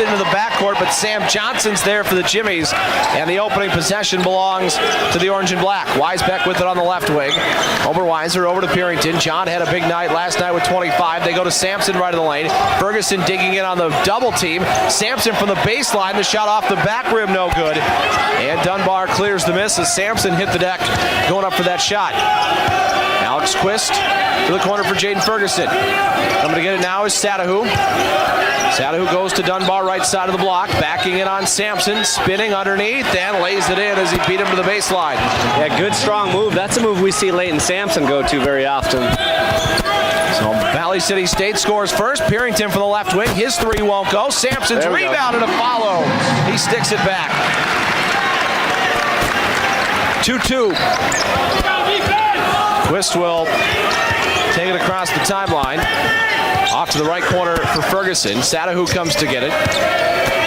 it into the backcourt, but Sam Johnson's there for the Jimmies, and the opening possession belongs to the orange and black. Weisbeck with it on the left wing. Oberweiser over to Purington. John had a big night last night with 25. They go to Sampson right of the lane. Ferguson digging in on the double team. Sampson from the baseline. The shot off the back rim, no good. And Dunbar clears the miss as Sampson hit the deck going up for that shot. Alex Quist to the corner for Jayden Ferguson. Coming to get it now is Sadahu. Sadahu goes to Dunbar, right side of the block, backing it on Sampson, spinning underneath, and lays it in as he beat him to the baseline. Yeah, good strong move. That's a move we see Leighton Sampson go to very often. So Valley City State scores first. Purington from the left wing. His three won't go. Sampson's rebound and a follow. He sticks it back. 2-2. Quist will take it across the timeline. Off to the right corner for Ferguson. Sadahu comes to get it.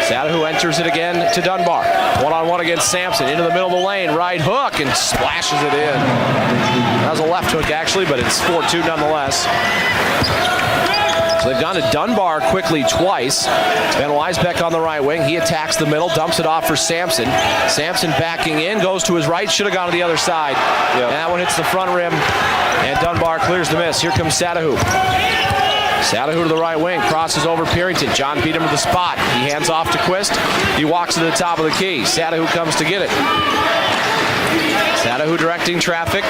Sadahu enters it again to Dunbar. One-on-one against Sampson. Into the middle of the lane. Right hook and splashes it in. That was a left hook actually, but it's 4-2 nonetheless. So they've gone to Dunbar quickly twice. Ben Weisbeck on the right wing. He attacks the middle, dumps it off for Sampson. Sampson backing in, goes to his right, should have gone to the other side. Yep. And that one hits the front rim, and Dunbar clears the miss. Here comes Sadahu. Sadahu to the right wing, crosses over Purington. John beat him to the spot. He hands off to Quist. He walks to the top of the key. Sadahu comes to get it. Sadahu directing traffic.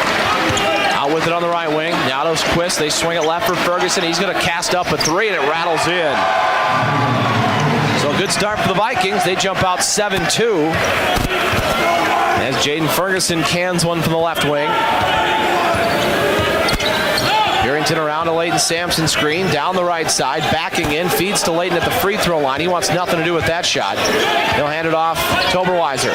Out with it on the right wing. Now to Quist. They swing it left for Ferguson. He's going to cast up a three, and it rattles in. So a good start for the Vikings. They jump out 7-2. As Jayden Ferguson cans one from the left wing. Purington around to Leighton Sampson screen, down the right side, backing in, feeds to Leighton at the free throw line. He wants nothing to do with that shot. He'll hand it off to Oberweiser.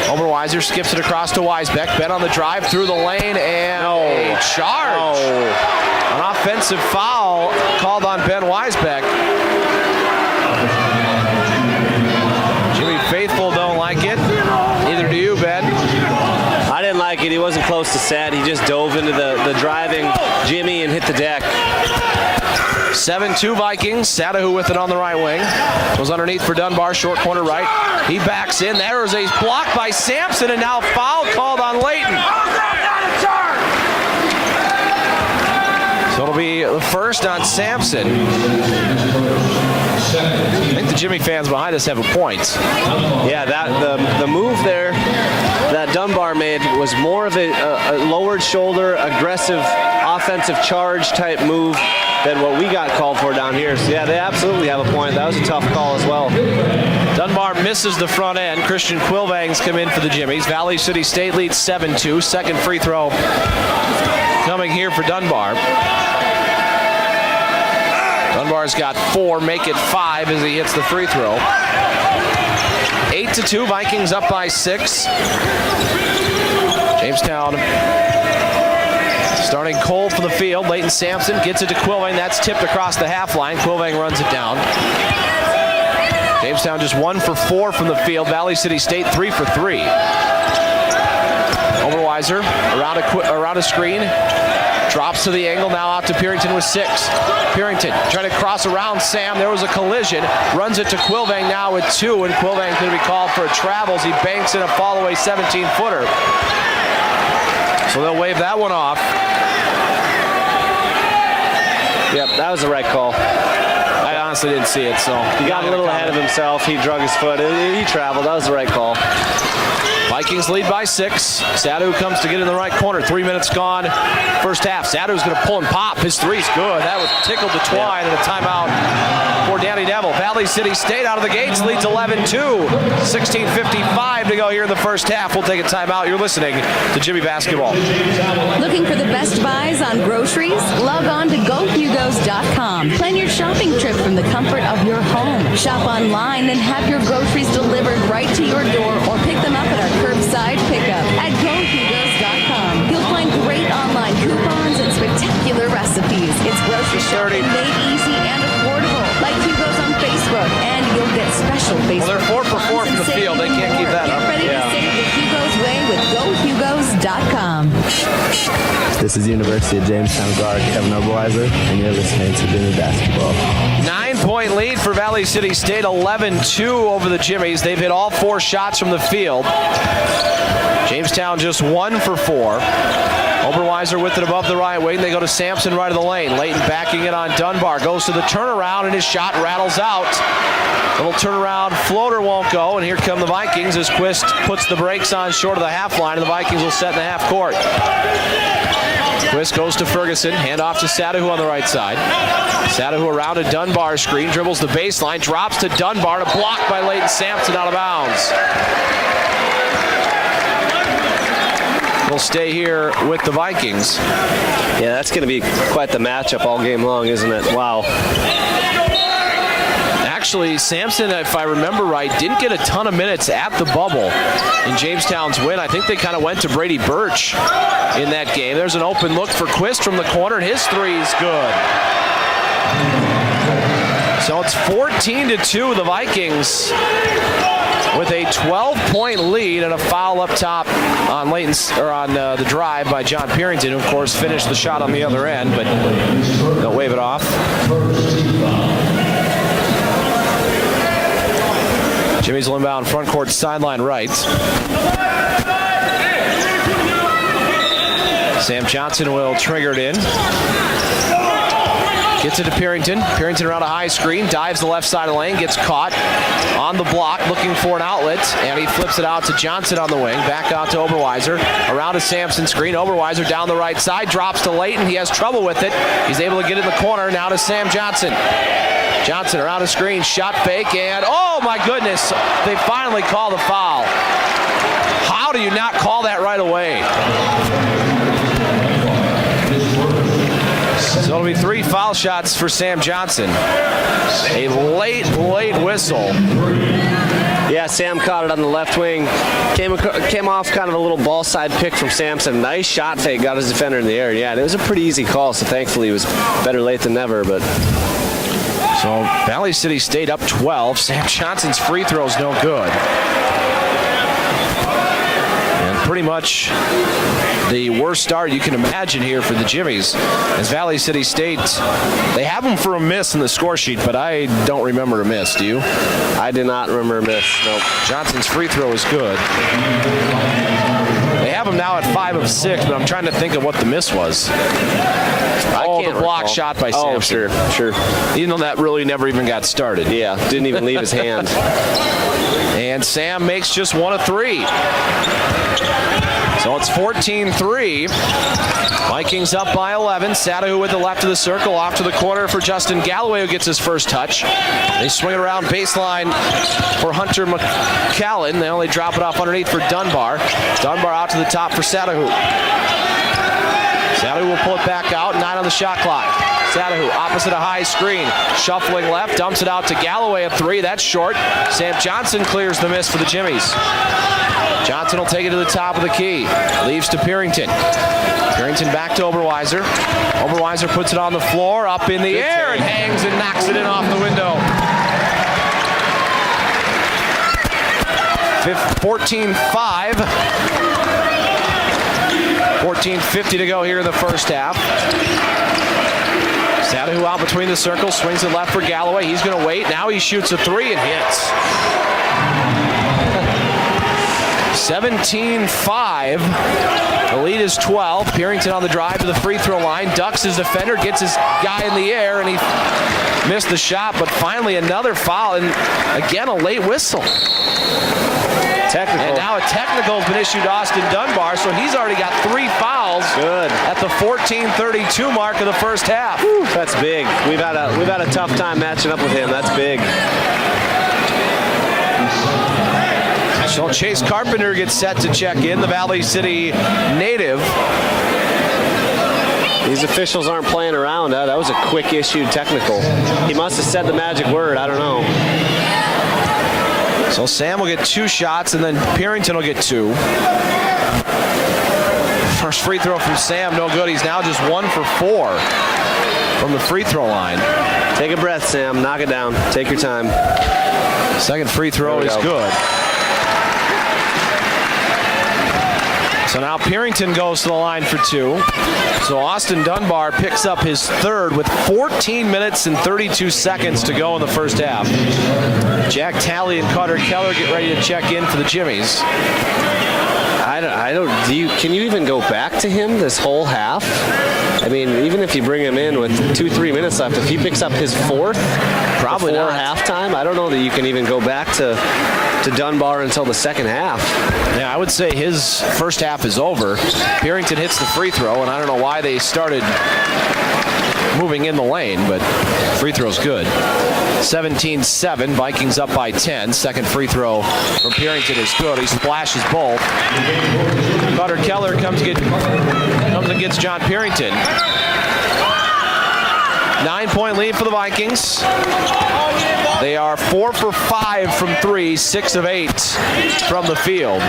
Oberweiser skips it across to Weisbeck. Ben on the drive through the lane, and a charge. An offensive foul called on Ben Weisbeck. Jimmy Faithful don't like it. Neither do you, Ben. I didn't like it. He wasn't close to set. He just dove into the driving Jimmy and hit the deck. 7-2 Vikings. Sadahu with it on the right wing. Goes underneath for Dunbar, short corner right. He backs in. There is a block by Sampson, and now foul called on Leighton. So it'll be the first on Sampson. I think the Jimmy fans behind us have a point. Yeah, the move there that Dunbar made was more of a lowered shoulder, aggressive, offensive charge type move than what we got called for down here. So yeah, they absolutely have a point. That was a tough call as well. Dunbar misses the front end. Christian Quilvang's come in for the Jimmies. Valley City State leads 7-2. Second free throw coming here for Dunbar. Dunbar's got 4, make it 5 as he hits the free throw. 8-2, Vikings up by 6. Jamestown starting cold for the field. Leighton Sampson gets it to Quilvang. That's tipped across the half line. Quilvang runs it down. Jamestown just 1 for 4 from the field. Valley City State 3 for 3. Oberweiser around a screen. Drops to the angle, now out to Purington with 6. Purington trying to cross around Sam. There was a collision. Runs it to Quilvang now with 2, and Quilvang going to be called for a travels. He banks in a fall-away 17-footer. So they'll wave that one off. Yep, that was the right call. I honestly didn't see it, so. He got a little ahead of himself. He drug his foot. He traveled. That was the right call. Vikings lead by 6. Sadahu comes to get in the right corner. 3 minutes gone. First half. Sadahu's going to pull and pop. His three's good. That was tickled to twine, and a timeout for Danny Devil. Valley City State out of the gates leads 11-2. 16:55 to go here in the first half. We'll take a timeout. You're listening to Jimmy Basketball. Looking for the best buys on groceries? Log on to GoHugos.com. Plan your shopping trip from the comfort of your home. Shop online and have your groceries delivered right to your door, or pick them up at our curbside pickup at GoHugos.com. You'll find great online coupons and spectacular recipes. It's grocery shopping made easy and affordable. Like Hugo's on Facebook, and you'll get special Facebook. Well, they're 4 for 4 from the field. They can't keep that up. Get ready to save the Hugo's way with GoHugos.com. This is University of Jamestown guard Kevin Oberweiser, and you're listening to Jimmy Basketball. 9 9-point lead for Valley City State, 11-2 over the Jimmies. They've hit all 4 shots from the field. Jamestown just 1 for 4. Oberweiser with it above the right wing. They go to Sampson right of the lane. Leighton backing it on Dunbar. Goes to the turnaround, and his shot rattles out. Little turnaround floater won't go, and here come the Vikings as Quist puts the brakes on short of the half line, and the Vikings will set in the half court. Quist goes to Ferguson. Hand off to Sadahu on the right side. Sadahu around a Dunbar screen. Dribbles the baseline. Drops to Dunbar. To block by Leighton Sampson out of bounds. Will stay here with the Vikings. Yeah, that's going to be quite the matchup all game long, isn't it? Wow. Actually, Sampson, if I remember right, didn't get a ton of minutes at the bubble in Jamestown's win. I think they kind of went to Brady Birch in that game. There's an open look for Quist from the corner, and his three is good. So it's 14-2, the Vikings with a 12-point lead and a foul up top on the drive by John Pearington, who of course finished the shot on the other end, but they'll wave it off. Jimmy's inbound front court sideline right. Sam Johnson will trigger it in. Gets it to Pearington. Pearington around a high screen, dives the left side of the lane, gets caught on the block, looking for an outlet, and he flips it out to Johnson on the wing. Back out to Oberweiser. Around a Sampson screen. Oberweiser down the right side, drops to Leighton. He has trouble with it. He's able to get it in the corner. Now to Sam Johnson. Johnson around a screen, shot fake, and oh my goodness, they finally call the foul. How do you not call that right away? So it'll be 3 foul shots for Sam Johnson. A late whistle. Yeah, Sam caught it on the left wing. Came off kind of a little ball side pick from Sampson. Nice shot fake, got his defender in the air. Yeah, it was a pretty easy call, so thankfully it was better late than never. But so Valley City State up 12. Sam Johnson's free throw's no good. And pretty much the worst start you can imagine here for the Jimmies. As Valley City State, they have them for a miss in the score sheet, but I don't remember a miss. Do you? I did not remember a miss. Nope. Johnson's free throw is good. They have him now at 5 of 6, but I'm trying to think of what the miss was. The block shot by Sampson. Oh, sure. Even though that really never even got started. Yeah, didn't even leave his hand. And Sam makes just 1 of 3. So it's 14-3. Vikings up by 11. Sadahu with the left of the circle, off to the corner for Justin Galloway, who gets his first touch. They swing it around baseline for Hunter McCallan. They only drop it off underneath for Dunbar. Dunbar out to the top for Sadahu. Sadahu will pull it back out, 9 on the shot clock. Sadahu opposite a high screen, shuffling left, dumps it out to Galloway at 3. That's short. Sam Johnson clears the miss for the Jimmies. Johnson will take it to the top of the key. Leaves to Pearington. Pearington back to Oberweiser. Oberweiser puts it on the floor, up in the air, and hangs and knocks it in off the window. 14-5. 14:50 to go here in the first half. Sadahu out between the circles, swings it left for Galloway. He's going to wait. Now he shoots a 3 and hits. 17-5. The lead is 12. Pearington on the drive to the free throw line. Ducks his defender, gets his guy in the air, and he missed the shot. But finally another foul, and again a late whistle. Technical. And now a technical has been issued to Austin Dunbar, so he's already got 3 fouls. Good. At the 14:32 mark of the first half. Whew, that's big. We've had a tough time matching up with him. That's big. So Chase Carpenter gets set to check in, the Valley City native. These officials aren't playing around. That was a quick issued technical. He must have said the magic word. I don't know. So Sam will get 2 shots, and then Pearington will get 2. First free throw from Sam, no good. He's now just 1 for 4 from the free throw line. Take a breath, Sam. Knock it down. Take your time. Second free throw is good. So now Purington goes to the line for 2. So Austin Dunbar picks up his third with 14 minutes and 32 seconds to go in the first half. Jack Talley and Carter Keller get ready to check in for the Jimmies. Can you even go back to him this whole half? I mean, even if you bring him in with 2-3 minutes left, if he picks up his fourth, probably before not halftime, I don't know that you can even go back to Dunbar until the second half. Yeah, I would say his first half is over. Purington hits the free throw, and I don't know why they started moving in the lane, but free throw's good. 17-7, Vikings up by 10. Second free throw from Purington is good. He splashes both. Carter Keller comes and gets John Purington. 9-point lead for the Vikings. They are 4 for 5 from 3, 6 of 8 from the field.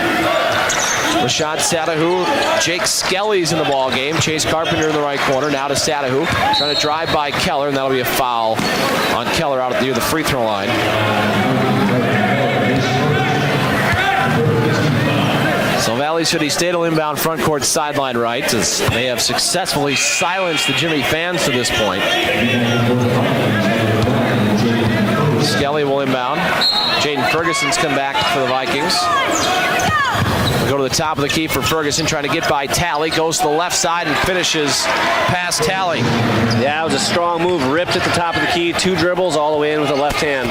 Rashad Satahu, Jake Skelly's in the ball game. Chase Carpenter in the right corner. Now to Satahu, trying to drive by Keller, and that'll be a foul on Keller out near the free throw line. So Valley City State will inbound front court sideline right as they have successfully silenced the Jimmy fans to this point. Skelly will inbound. Jayden Ferguson's come back for the Vikings. Go to the top of the key for Ferguson, trying to get by Talley. Goes to the left side and finishes past Talley. Yeah, it was a strong move. Ripped at the top of the key. 2 dribbles all the way in with the left hand.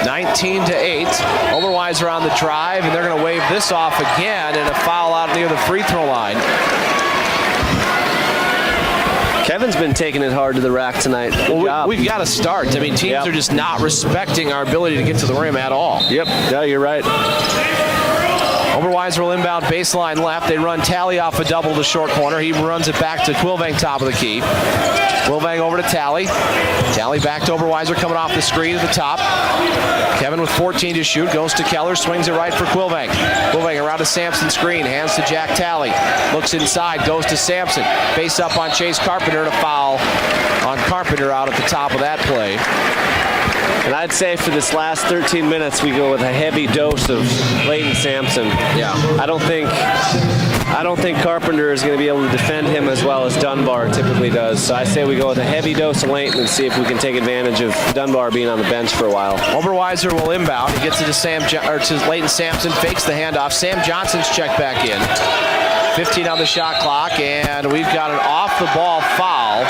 19-8. Oberweiser on the drive, and they're going to wave this off again, and a foul out near the free throw line. Kevin's been taking it hard to the rack tonight. Well, we've got to start. I mean, teams are just not respecting our ability to get to the rim at all. Yep, yeah, you're right. Oberweiser will inbound baseline left. They run Talley off a double to short corner. He runs it back to Quilvang, top of the key. Quilvang over to Talley. Talley back to Oberweiser, coming off the screen at the top. Kevin with 14 to shoot. Goes to Keller. Swings it right for Quilvang. Quilvang around to Sampson screen. Hands to Jack Talley. Looks inside. Goes to Sampson. Face up on Chase Carpenter, and a foul on Carpenter out at the top of that play. And I'd say for this last 13 minutes, we go with a heavy dose of Layton Sampson. Yeah. I don't think Carpenter is going to be able to defend him as well as Dunbar typically does. So I say we go with a heavy dose of Layton and see if we can take advantage of Dunbar being on the bench for a while. Oberweiser will inbound. He gets it to Layton Sampson. Fakes the handoff. Sam Johnson's checked back in. 15 on the shot clock, and we've got an off-the-ball foul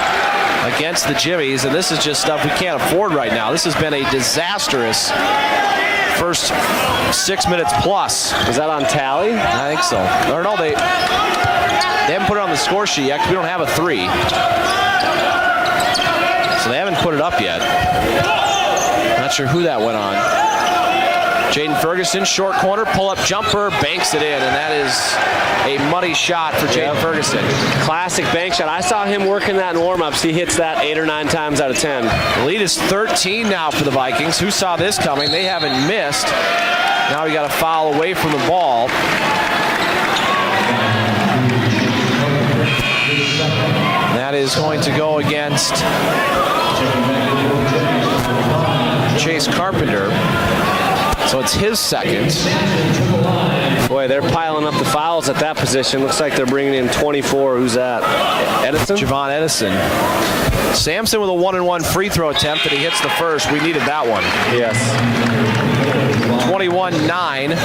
against the Jimmies, and this is just stuff we can't afford right now. This has been a disastrous first 6 minutes plus. Is that on Talley? I think so. Or no, they haven't put it on the score sheet yet because we don't have a 3. So they haven't put it up yet. Not sure who that went on. Jayden Ferguson, short corner, pull-up jumper, banks it in, and that is a money shot for Jayden Ferguson. Classic bank shot. I saw him working that in warm-ups. He hits that 8 or 9 times out of 10. The lead is 13 now for the Vikings. Who saw this coming? They haven't missed. Now we got a foul away from the ball. That is going to go against Chase Carpenter. So it's his second. Boy, they're piling up the fouls at that position. Looks like they're bringing in 24. Who's that? Edison? Javon Edison. Sampson with a 1-and-1 free throw attempt, and he hits the first. We needed that one. Yes. 21-9.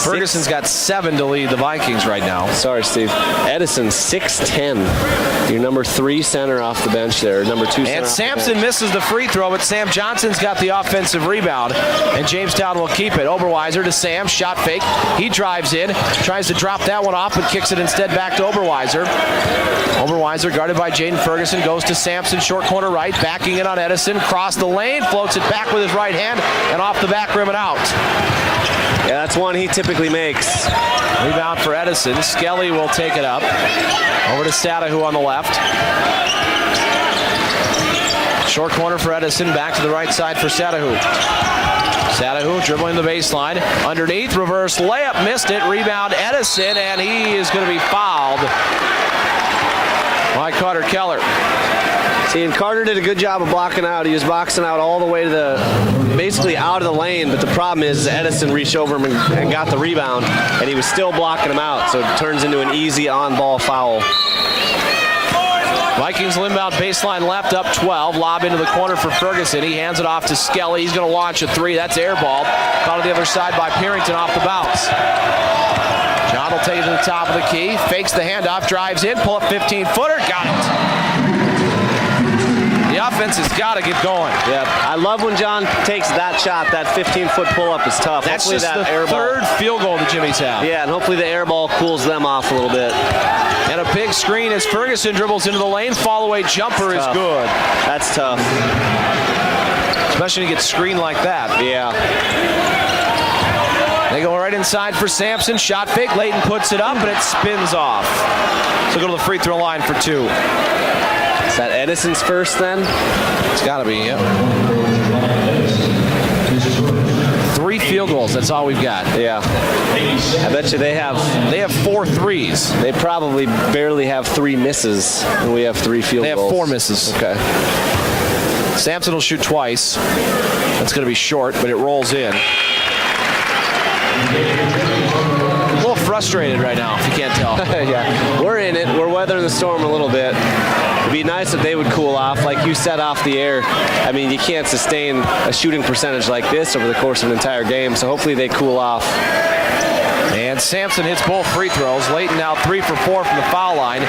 Ferguson's got 7 to lead the Vikings right now. Sorry, Steve. Edison, 6'10". Your number 3 center off the bench there. Number 2 center. And Sampson misses the free throw, but Sam Johnson's got the offensive rebound, and Jamestown will keep it. Oberweiser to Sam, shot fake. He drives in, tries to drop that one off, but kicks it instead back to Oberweiser. Oberweiser guarded by Jayden Ferguson, goes to Sampson, short corner right, backing in on Edison, cross the lane, floats it back with his right hand, and off the back rim and out. Yeah, that's one he typically makes. Rebound for Edison. Skelly will take it up. Over to Satahu on the left. Short corner for Edison. Back to the right side for Satahu. Satahu dribbling the baseline. Underneath, reverse layup. Missed it. Rebound Edison, and he is going to be fouled by Carter Keller. See, and Carter did a good job of blocking out. He was boxing out all the way to basically out of the lane, but the problem is Edison reached over him and got the rebound, and he was still blocking him out, so it turns into an easy on-ball foul. Vikings inbound baseline left, up 12. Lob into the corner for Ferguson. He hands it off to Skelly. He's going to launch a three. That's air ball. Caught on the other side by Perrington off the bounce. John will take it to the top of the key. Fakes the handoff, drives in, pull up 15-footer. Got it. The offense has got to get going. Yeah, I love when John takes that shot. That 15-foot pull-up is tough. That's hopefully just that the air third ball. field goal the Jimmies have. Yeah, and hopefully the air ball cools them off a little bit. And a big screen as Ferguson dribbles into the lane. Fall-away jumper is good. That's tough. Especially when you get screened like that. Yeah. They go right inside for Sampson. Shot fake. Layton puts it up, and it spins off. So go to the free throw line for two. Is that Edison's first then? It's got to be, yep. 3 field goals. That's all we've got. Yeah. I bet you they have 4 threes. They probably barely have 3 misses, and we have 3 field goals. They have 4 misses. Okay. Sampson will shoot twice. That's going to be short, but it rolls in. A little frustrated right now, if you can't tell. Yeah, we're in it. We're weathering the storm a little bit. It'd be nice if they would cool off. Like you said off the air, I mean, you can't sustain a shooting percentage like this over the course of an entire game, so hopefully they cool off. And Sampson hits both free throws. Layton now 3 for 4 from the foul line.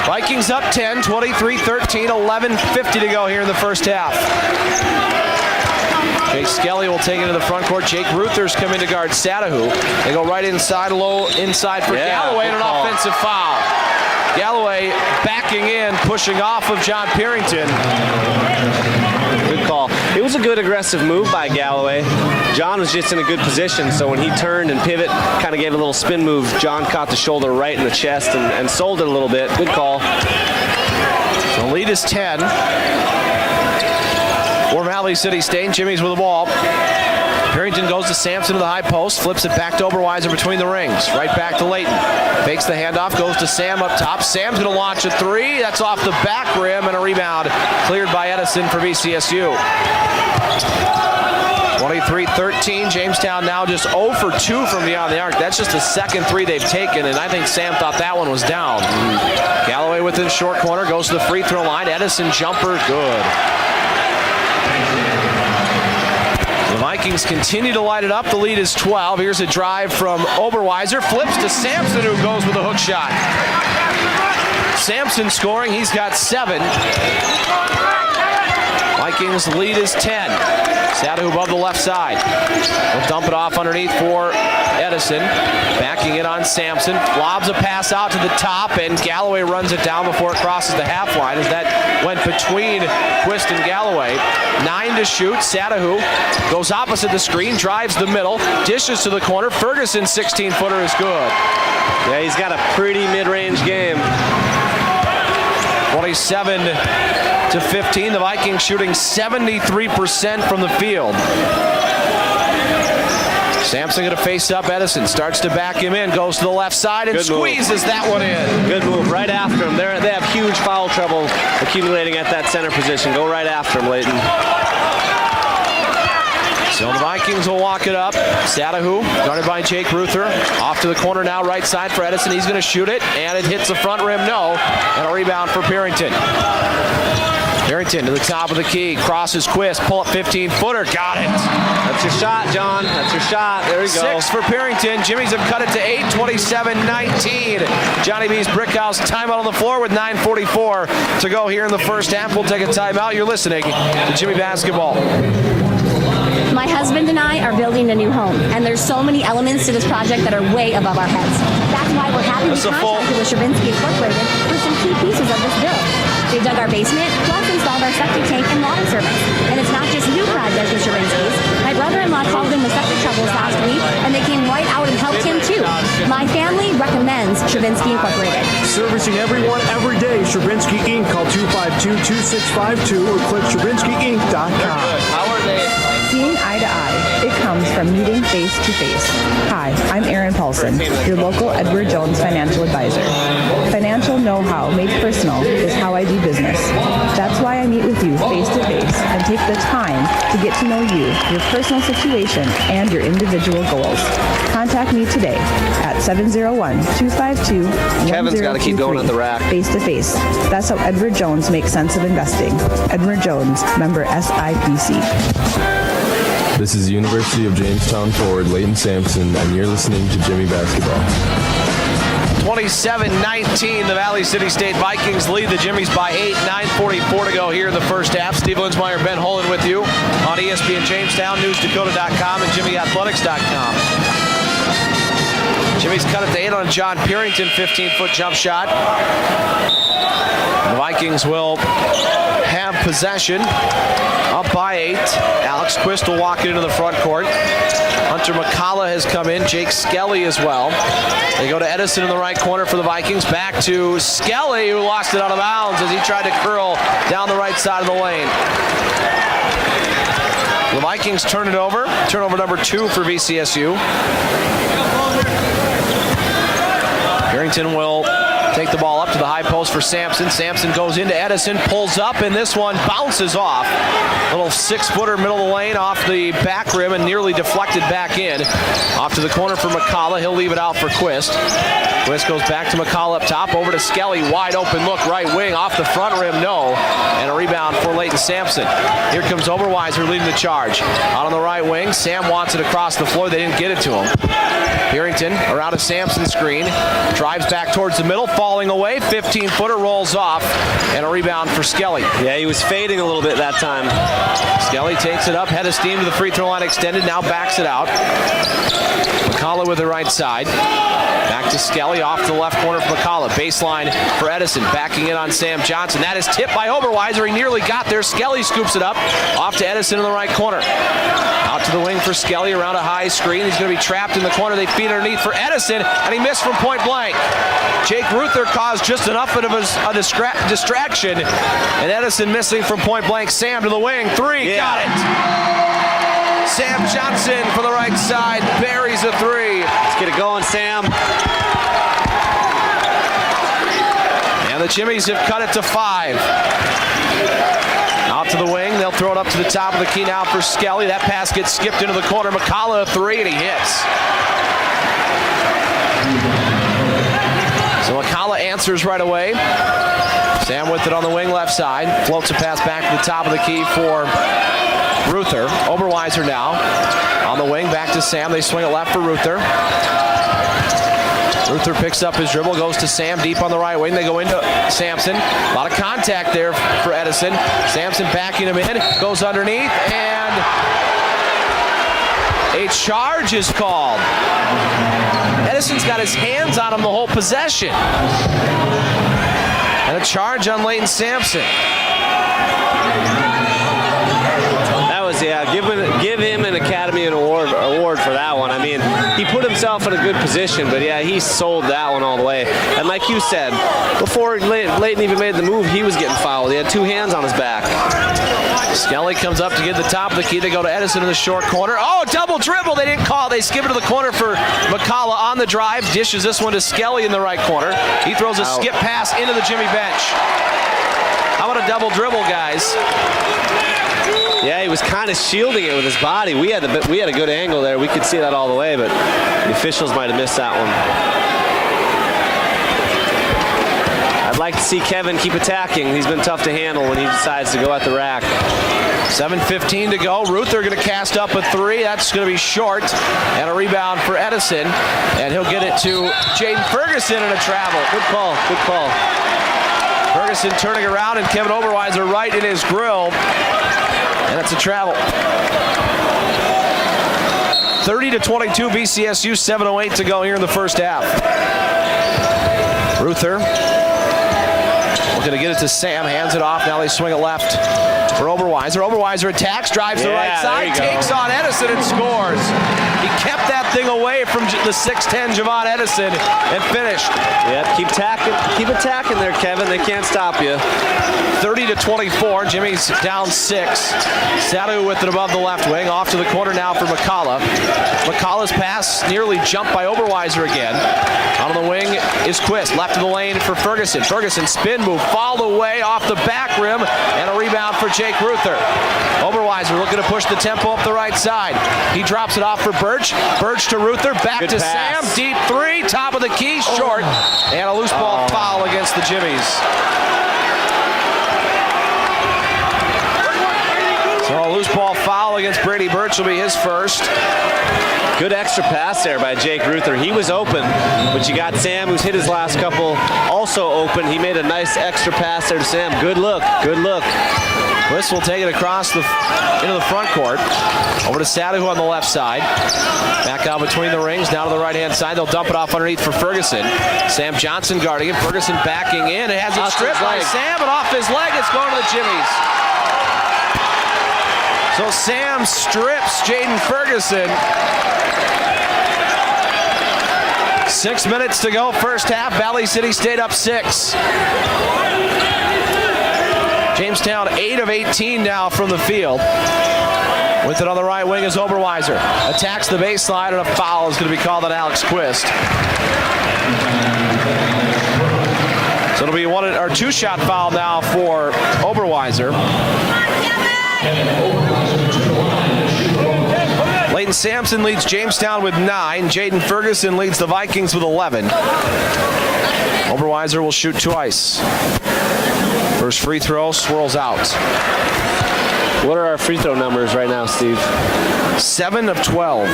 Vikings up 10, 23-13, 11:50 to go here in the first half. Jake Skelly will take it to the front court. Jake Ruther's coming to guard Sadahu. They go right inside, low inside for Galloway, and an offensive foul. Galloway backing in, pushing off of John Perrington. Good call. It was a good aggressive move by Galloway. John was just in a good position, so when he turned and pivot, kind of gave a little spin move, John caught the shoulder right in the chest and sold it a little bit. Good call. The lead is 10. For Valley City State, Jimmy's with the ball. Perrington goes to Sampson to the high post, flips it back to Oberweiser between the rings. Right back to Layton. Fakes the handoff, goes to Sam up top. Sam's going to launch a three. That's off the back rim, and a rebound cleared by Edison for VCSU. 23-13. Jamestown now just 0 for 2 from beyond the arc. That's just the second three they've taken, and I think Sam thought that one was down. Galloway within short corner, goes to the free throw line. Edison jumper, good. The Vikings continue to light it up. The lead is 12. Here's a drive from Oberweiser. Flips to Sampson, who goes with a hook shot. Sampson scoring. He's got 7. Vikings lead is 10. Sadahu above the left side. He'll dump it off underneath for Edison. Backing it on Sampson. Lobs a pass out to the top, and Galloway runs it down before it crosses the half line as that went between Quist and Galloway. 9 to shoot. Sadahu goes opposite the screen, drives the middle, dishes to the corner. Ferguson 16-footer is good. Yeah, he's got a pretty mid-range game. 27-15. The Vikings shooting 73% from the field. Sampson going to face up Edison. Starts to back him in. Goes to the left side and squeezes that one in. Good move. Right after him. They have huge foul trouble accumulating at that center position. Go right after him, Layton. So the Vikings will walk it up. Sadahu, guarded by Jake Ruther. Off to the corner now, right side for Edison. He's going to shoot it, and it hits the front rim, no. And a rebound for Perrington. Perrington to the top of the key, crosses Quist, pull up 15-footer, got it. That's your shot, John. That's your shot. There you go. 6 for Perrington. Jimmies have cut it to 8, 27-19. Johnny B's Brickhouse timeout on the floor with 9:44 to go here in the first half. We'll take a timeout. You're listening to Jimmy Basketball. My husband and I are building a new home, and there's so many elements to this project that are way above our heads. That's why we're happy we contracted with Stravinsky Incorporated for some key pieces of this build. They dug our basement, plus installed our septic tank and water service. And it's not just new projects with Stravinsky's. My brother-in-law called in with septic troubles last week, and they came right out and helped him too. My family recommends Stravinsky Incorporated. Servicing everyone every day, Stravinsky Inc. Call 252-2652 or click StravinskyInc.com. How are they? Seeing eye to eye, it comes from meeting face to face. Hi, I'm Erin Paulson, your local Edward Jones financial advisor. Financial know-how made personal is how I do business. That's to get to know you, your personal situation, and your individual goals. Contact me today at 701-252-1023. Kevin's got to keep going at the rack. Face-to-face. That's how Edward Jones makes sense of investing. Edward Jones, member SIPC. This is University of Jamestown forward Leighton Sampson, and you're listening to Jimmy Basketball. 27-19, the Valley City State Vikings lead the Jimmies by 8. 9:44 to go here in the first half. Steve Linsmeyer, Ben Holen with you on ESPN Jamestown, NewsDakota.com, and JimmyAthletics.com. Jimmy's cut it to 8 on John Purington, 15-foot jump shot. The Vikings will have possession, up by 8. Alex Quist will walk it into the front court. Hunter McCullough has come in. Jake Skelly as well. They go to Edison in the right corner for the Vikings. Back to Skelly, who lost it out of bounds as he tried to curl down the right side of the lane. The Vikings turn it over. Turnover number 2 for VCSU. Purington will take the ball up to the high post for Sampson. Sampson goes into Edison, pulls up, and this one bounces off. Little 6-footer middle of the lane off the back rim and nearly deflected back in. Off to the corner for McCullough. He'll leave it out for Quist. Quist goes back to McCullough up top, over to Skelly. Wide open look, right wing, off the front rim, no. And a rebound for Leighton Sampson. Here comes Oberweiser leading the charge. Out on the right wing, Sam wants it across the floor. They didn't get it to him. Purington around a Sampson screen. Drives back towards the middle, falling away. 15-footer rolls off, and a rebound for Skelly. Yeah, he was fading a little bit that time. Skelly takes it up, head of steam to the free throw line extended, now backs it out. McCullough with the right side. Back to Skelly, off to the left corner for McCullough. Baseline for Edison, backing in on Sam Johnson. That is tipped by Oberweiser. He nearly got there. Skelly scoops it up, off to Edison in the right corner. Out to the wing for Skelly around a high screen. He's going to be trapped in the corner. They feed underneath for Edison, and he missed from point blank. Jake Ruther caused just enough of a distraction, and Edison missing from point blank. Sam to the wing, 3, got it. Sam Johnson for the right side, buries a 3. Let's get it going, Sam. And the Jimmies have cut it to 5. Out to the wing, they'll throw it up to the top of the key now for Skelly. That pass gets skipped into the corner. McCullough, 3, and he hits. So McCullough answers right away. Sam with it on the wing left side. Floats a pass back to the top of the key for Ruther. Oberweiser now on the wing, back to Sam. They swing it left for Ruther. Ruther picks up his dribble, goes to Sam deep on the right wing. They go into Sampson. A lot of contact there for Edison. Sampson backing him in, goes underneath, and a charge is called. Edison's got his hands on him the whole possession. And a charge on Leighton Sampson. That was, give him an Academy Award for that one. I mean, he put himself in a good position, but yeah, he sold that one all the way. And like you said, before Leighton even made the move, he was getting fouled. He had 2 hands on his back. Skelly comes up to get the top of the key. They go to Edison in the short corner. Oh, double dribble. They didn't call. They skip it to the corner for McCullough on the drive. Dishes this one to Skelly in the right corner. He throws a skip pass into the Jimmy bench. How about a double dribble, guys? Yeah, he was kind of shielding it with his body. We had a good angle there. We could see that all the way, but the officials might have missed that one. I'd like to see Kevin keep attacking. He's been tough to handle when he decides to go at the rack. 7:15 to go. Ruther going to cast up a 3. That's going to be short. And a rebound for Edison. And he'll get it to Jayden Ferguson in a travel. Good call. Good call. Ferguson turning around, and Kevin Oberweiser right in his grill. And it's a travel. 30-22 VCSU, 7:08 to go here in the first half. Ruther going to get it to Sam, hands it off. Now they swing it left for Oberweiser. Oberweiser attacks, drives the right side, takes on Edison and scores. He kept that thing away from the 6'10 Javon Edison and finished. Yep, keep attacking there, Kevin. They can't stop you. 30-24. Jimmy's down 6. Sadu with it above the left wing. Off to the corner now for McCullough. McCullough's pass nearly jumped by Oberweiser again. On the wing is Quist. Left of the lane for Ferguson. Ferguson spin move, fouled away off the back rim, and a rebound for Jake Ruther. Oberweiser looking to push the tempo up the right side. He drops it off for Birch. Birch to Ruther, back Good to pass. Sam. Deep 3, top of the key, short, and a loose ball foul against the Jimmies. So a loose ball foul against Brady Birch will be his first. Good extra pass there by Jake Ruther. He was open, but you got Sam, who's hit his last couple, also open. He made a nice extra pass there to Sam. Good look, good look. Quist will take it across into the front court. Over to Sadu on the left side. Back out between the rings, now to the right-hand side. They'll dump it off underneath for Ferguson. Sam Johnson guarding it. Ferguson backing in. It has it stripped by Sam, and off his leg. It's going to the Jimmies. So Sam strips Jayden Ferguson. 6 minutes to go, first half. Valley City stayed up 6. Jamestown 8 of 18 now from the field. With it on the right wing is Oberweiser. Attacks the baseline, and a foul is going to be called on Alex Quist. So it'll be a 2-shot foul now for Oberweiser. Layton Sampson leads Jamestown with 9. Jayden Ferguson leads the Vikings with 11. Oberweiser will shoot twice. First free throw swirls out. What are our free throw numbers right now, Steve? 7 of 12.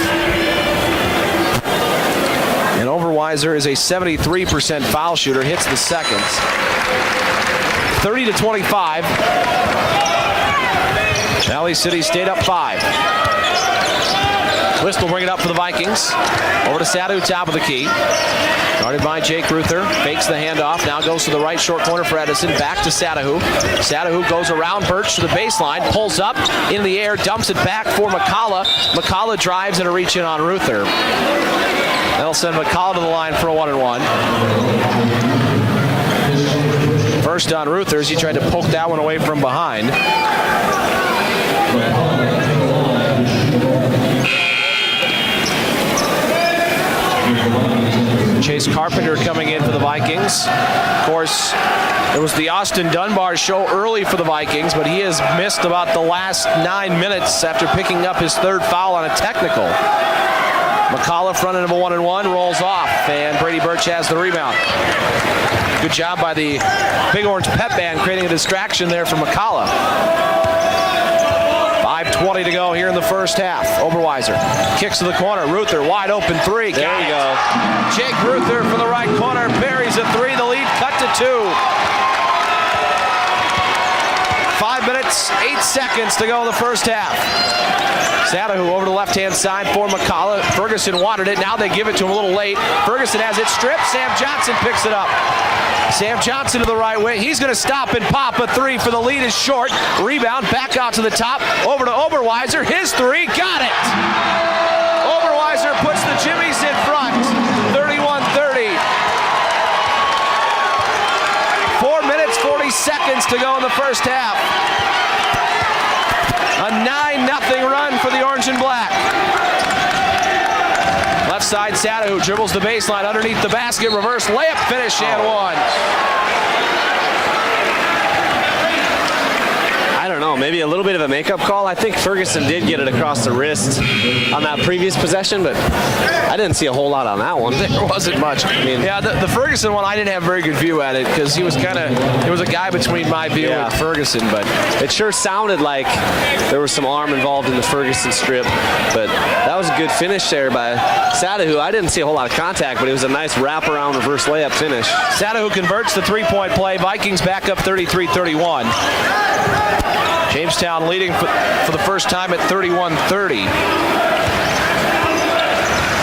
And Oberweiser is a 73% foul shooter, hits the seconds. 30-25. Valley City stayed up 5. Quist will bring it up for the Vikings. Over to Sadu, top of the key. Guarded by Jake Ruther. Fakes the handoff. Now goes to the right short corner for Edison. Back to Sadahu. Sadahu goes around Birch to the baseline. Pulls up in the air. Dumps it back for McCullough. McCullough drives and a reach in on Ruther. That'll send McCullough to the line for a 1-and-1. First on Ruther as he tried to poke that one away from behind. Chase Carpenter coming in for the Vikings. Of course, it was the Austin Dunbar show early for the Vikings, but he has missed about the last 9 minutes after picking up his 3rd foul on a technical. McCullough front end of a 1-and-1, rolls off, and Brady Birch has the rebound. Good job by the Big Orange Pep Band creating a distraction there for McCullough. 5:20 to go here in the first half. Oberweiser kicks to the corner. Ruther, wide open 3. There you go. Jake Ruther from the right corner buries a 3. The lead cut to 2. 5 minutes, 8 seconds to go in the first half. Sadahu over the left-hand side for McCullough. Ferguson wanted it. Now they give it to him a little late. Ferguson has it stripped. Sam Johnson picks it up. Sam Johnson to the right wing. He's going to stop and pop a 3 for the lead is short. Rebound back out to the top. Over to Oberweiser. His 3. Got it. Oberweiser puts the Jimmies in front. 31-30. 4 minutes, 40 seconds to go in the first half. A 9-0 run for the Orange and Black. Left side, Sadahu dribbles the baseline underneath the basket. Reverse layup finish and 1. I don't know, maybe a little bit of a makeup call. I think Ferguson did get it across the wrist on that previous possession, but I didn't see a whole lot on that one. There wasn't much. I mean, yeah, the Ferguson one, I didn't have a very good view at it because he was it was a guy between my view and Ferguson, but it sure sounded like there was some arm involved in the Ferguson strip, but that was a good finish there by Sadahu. I didn't see a whole lot of contact, but it was a nice wraparound reverse layup finish. Sadahu converts the 3-point play. Vikings back up 33-31. Jamestown leading for the first time at 31-30.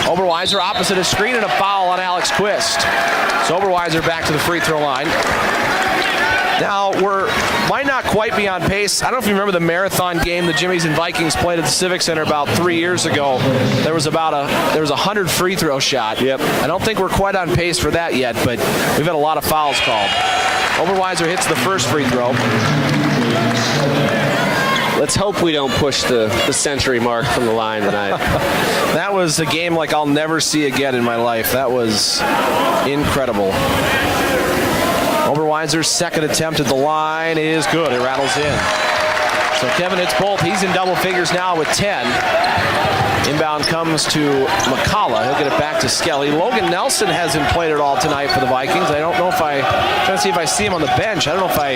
Oberweiser opposite his screen and a foul on Alex Quist. So Oberweiser back to the free throw line. Now, might not quite be on pace. I don't know if you remember the marathon game the Jimmies and Vikings played at the Civic Center about 3 years ago. There was a 100 free throw shot. Yep. I don't think we're quite on pace for that yet, but we've had a lot of fouls called. Oberweiser hits the first free throw. Let's hope we don't push the century mark from the line tonight. That was a game like I'll never see again in my life. That was incredible. Oberweiser's second attempt at the line is good. It rattles in. So Kevin hits both. He's in double figures now with 10. Inbound comes to McCullough. He'll get it back to Skelly. Logan Nelson hasn't played at all tonight for the Vikings. I don't know if I'm trying to see if I see him on the bench. I don't know if I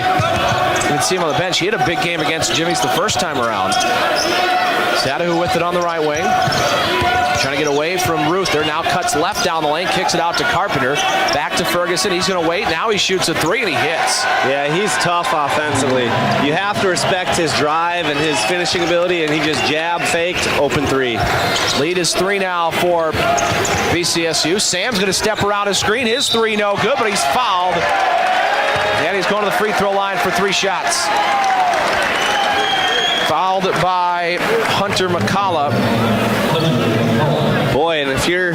even see him on the bench. He had a big game against Jimmy's the first time around. Sadahu with it on the right wing. Trying to get away from Ruther. Now cuts left down the lane, kicks it out to Carpenter. Back to Ferguson. He's going to wait. Now he shoots a three and he hits. Yeah, he's tough offensively. You have to respect his drive and his finishing ability, and he just jab faked, open three. Lead is 3 now for VCSU. Sam's going to step around his screen. His three no good, but he's fouled. And he's going to the free throw line for 3 shots. Fouled by Hunter McCullough. Boy, and if you're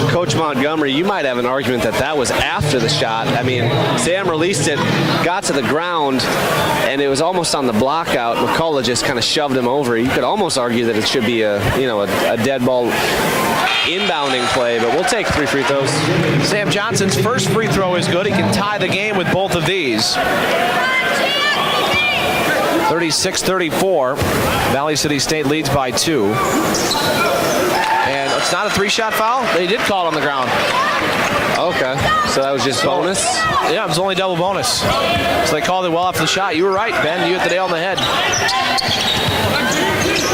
Coach Montgomery, you might have an argument that was after the shot. I mean, Sam released it, got to the ground, and it was almost on the block out. McCullough just kind of shoved him over. You could almost argue that it should be a dead ball inbounding play, but we'll take 3 free throws. Sam Johnson's first free throw is good. He can tie the game with both of these. 36-34. Valley City State leads by 2. And it's not a 3-shot foul. They did call it on the ground. Okay, so that was just bonus? Yeah, it was only double bonus. So they called it well off the shot. You were right, Ben. You hit the nail on the head.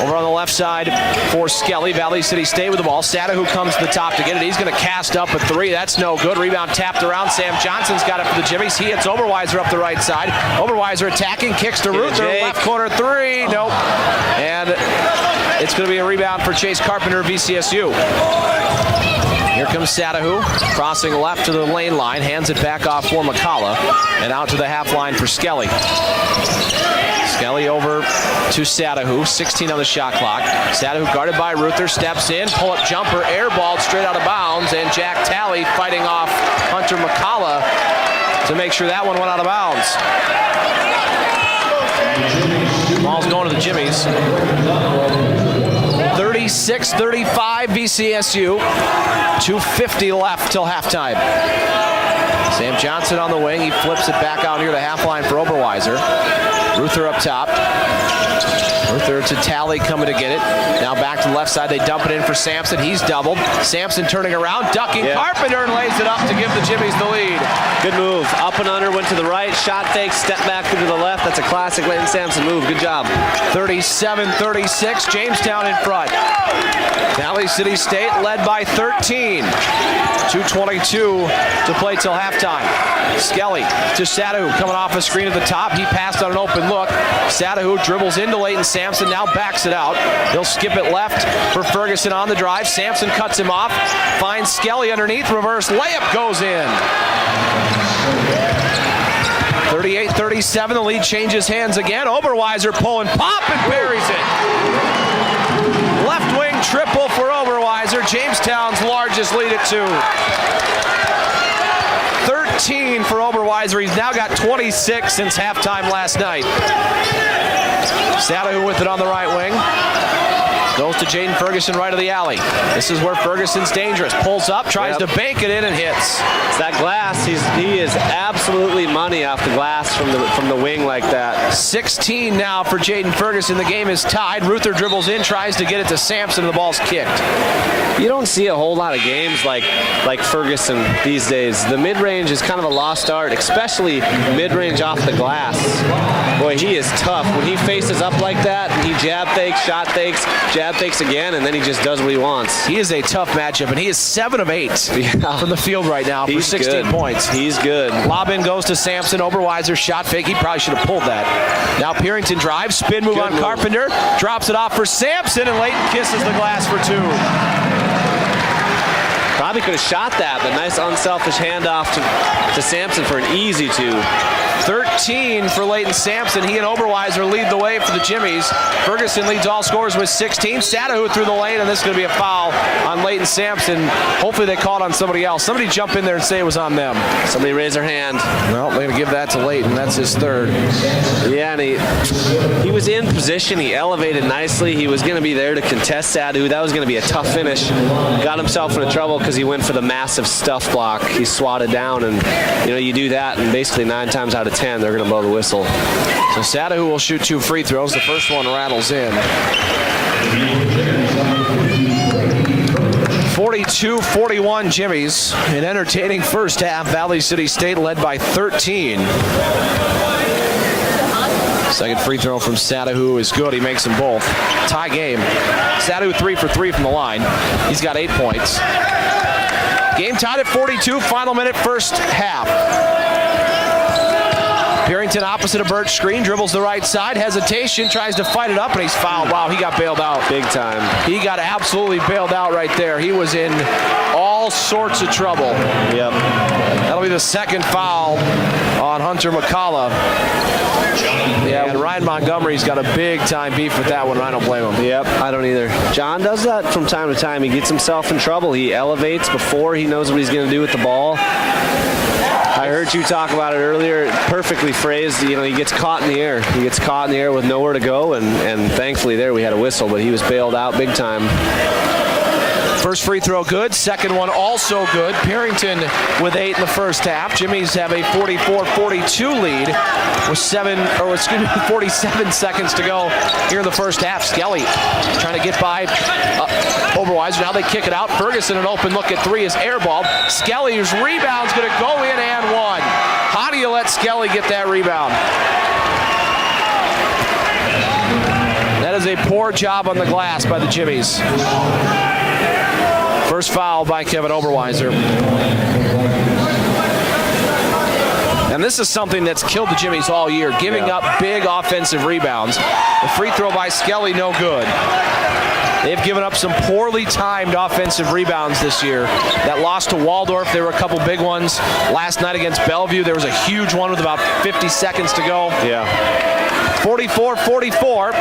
Over on the left side for Skelly. Valley City State with the ball. Sadahu comes to the top to get it. He's going to cast up a 3. That's no good. Rebound tapped around. Sam Johnson's got it for the Jimmies. He hits Oberweiser up the right side. Oberweiser attacking. Kicks to Ruther. Left corner 3. Nope. And it's going to be a rebound for Chase Carpenter, VCSU. Here comes Sadahu, crossing left to the lane line, hands it back off for McCullough, and out to the half line for Skelly. Skelly over to Sadahu, 16 on the shot clock. Sadahu guarded by Ruther, steps in, pull-up jumper, airballed straight out of bounds, and Jack Talley fighting off Hunter McCullough to make sure that one went out of bounds. Ball's going to the Jimmies. 36-35 VCSU. 2:50 left till halftime. Sam Johnson on the wing. He flips it back out near the half line for Oberweiser. Ruther up top. Ruther to Talley coming to get it. Now back to the left side. They dump it in for Sampson. He's doubled. Sampson turning around, ducking Carpenter and lays it up to give the Jimmies the lead. Good move. Up and under, went to the right. Shot fake, step back to the left. That's a classic Leighton Sampson move. Good job. 37-36. Jamestown in front. Valley City State led by 13. 2:22 to play till halftime. Skelly to Sadahu coming off a screen at the top. He passed on an open look. Sadahu dribbles into Leighton Sampson, now backs it out. He'll skip it left for Ferguson on the drive. Sampson cuts him off, finds Skelly underneath, reverse layup goes in. 38-37, the lead changes hands again. Oberweiser pulling pop and buries it. Left wing triple for Oberweiser, Jamestown's largest lead at 2. 13 for Oberweiser. He's now got 26 since halftime last night. Sadahu with it on the right wing. Goes to Jayden Ferguson right of the alley. This is where Ferguson's dangerous. Pulls up, tries to bank it in and hits. It's that glass. He is absolutely money off the glass from the wing like that. 16 now for Jayden Ferguson. The game is tied. Ruther dribbles in, tries to get it to Sampson, and the ball's kicked. You don't see a whole lot of games like Ferguson these days. The mid-range is kind of a lost art, especially mid-range off the glass. Boy, he is tough. When he faces up like that, he jab fakes, shot fakes, jab fakes again, and then he just does what he wants. He is a tough matchup, and he is 7 of 8 from the field right now for 16 points. He's good. Lob in goes to Sampson. Oberweiser shot fake. He probably should have pulled that. Now Pearington drives, spin move on Carpenter, drops it off for Sampson, and Leighton kisses the glass for 2. Probably could have shot that, but nice unselfish handoff to Sampson for an easy 2. 13 for Leighton Sampson. He and Oberweiser lead the way for the Jimmies. Ferguson leads all scorers with 16. Sadahu through the lane, and this is going to be a foul on Leighton Sampson. Hopefully they call it on somebody else. Somebody jump in there and say it was on them. Somebody raise their hand. Well, they're going to give that to Leighton. That's his third. Yeah, and he was in position. He elevated nicely. He was going to be there to contest Sadahu. That was going to be a tough finish. Got himself into trouble because he went for the massive stuff block. He swatted down, and you do that, and basically 9 times out of 10 they're going to blow the whistle. So Sadahu will shoot 2 free throws. The first one rattles in. 42-41 Jimmies. An entertaining first half. Valley City State led by 13. Second free throw from Sadahu is good. He makes them both. Tie game. Sadahu 3 for 3 from the line. He's got 8 points. Game tied at 42. Final minute, first half. Perrington opposite of Birch screen, dribbles the right side, hesitation, tries to fight it up, and he's fouled. Wow, he got bailed out. Big time. He got absolutely bailed out right there. He was in all sorts of trouble. Yep. That'll be the second foul on Hunter McCullough. Yeah, and Ryan Montgomery's got a big-time beef with that one, and I don't blame him. Yep, I don't either. John does that from time to time. He gets himself in trouble. He elevates before he knows what he's going to do with the ball. I heard you talk about it earlier. Perfectly phrased. He gets caught in the air. He gets caught in the air with nowhere to go, and thankfully there we had a whistle, but he was bailed out big time. First free throw good. Second one also good. Perrington with 8 in the first half. Jimmies have a 44-42 lead with 47 seconds to go here in the first half. Skelly trying to get by Oberweiser. Now they kick it out. Ferguson, an open look at 3 is airballed. Skelly's rebound's going to go in and one. How do you let Skelly get that rebound? That is a poor job on the glass by the Jimmies. First foul by Kevin Oberweiser. And this is something that's killed the Jimmies all year, giving up big offensive rebounds. The free throw by Skelly, no good. They've given up some poorly timed offensive rebounds this year. That loss to Waldorf, there were a couple big ones. Last night against Bellevue, there was a huge one with about 50 seconds to go. Yeah. 44-44.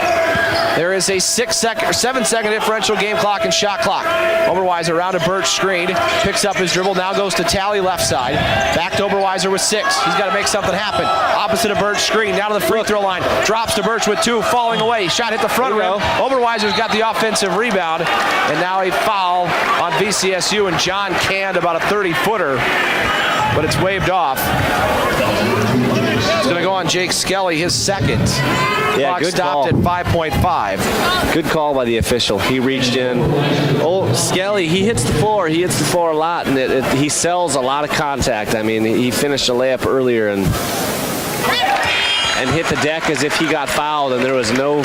There is a 7-second differential game clock and shot clock. Oberweiser around a Birch screen, picks up his dribble, now goes to Talley left side. Back to Oberweiser with 6. He's got to make something happen. Opposite of Birch screen, down to the free throw line. Drops to Birch with 2, falling away. Shot hit the front rim. Oberweiser's got the offensive rebound, and now a foul on VCSU, and John canned about a 30-footer, but it's waved off. It's going to go on Jake Skelly, his second. Yeah, Clock good stopped call. at 5.5. Good call by the official. He reached in. Oh, Skelly, he hits the floor. He hits the floor a lot, and he sells a lot of contact. I mean, he finished a layup earlier and hit the deck as if he got fouled, and there was no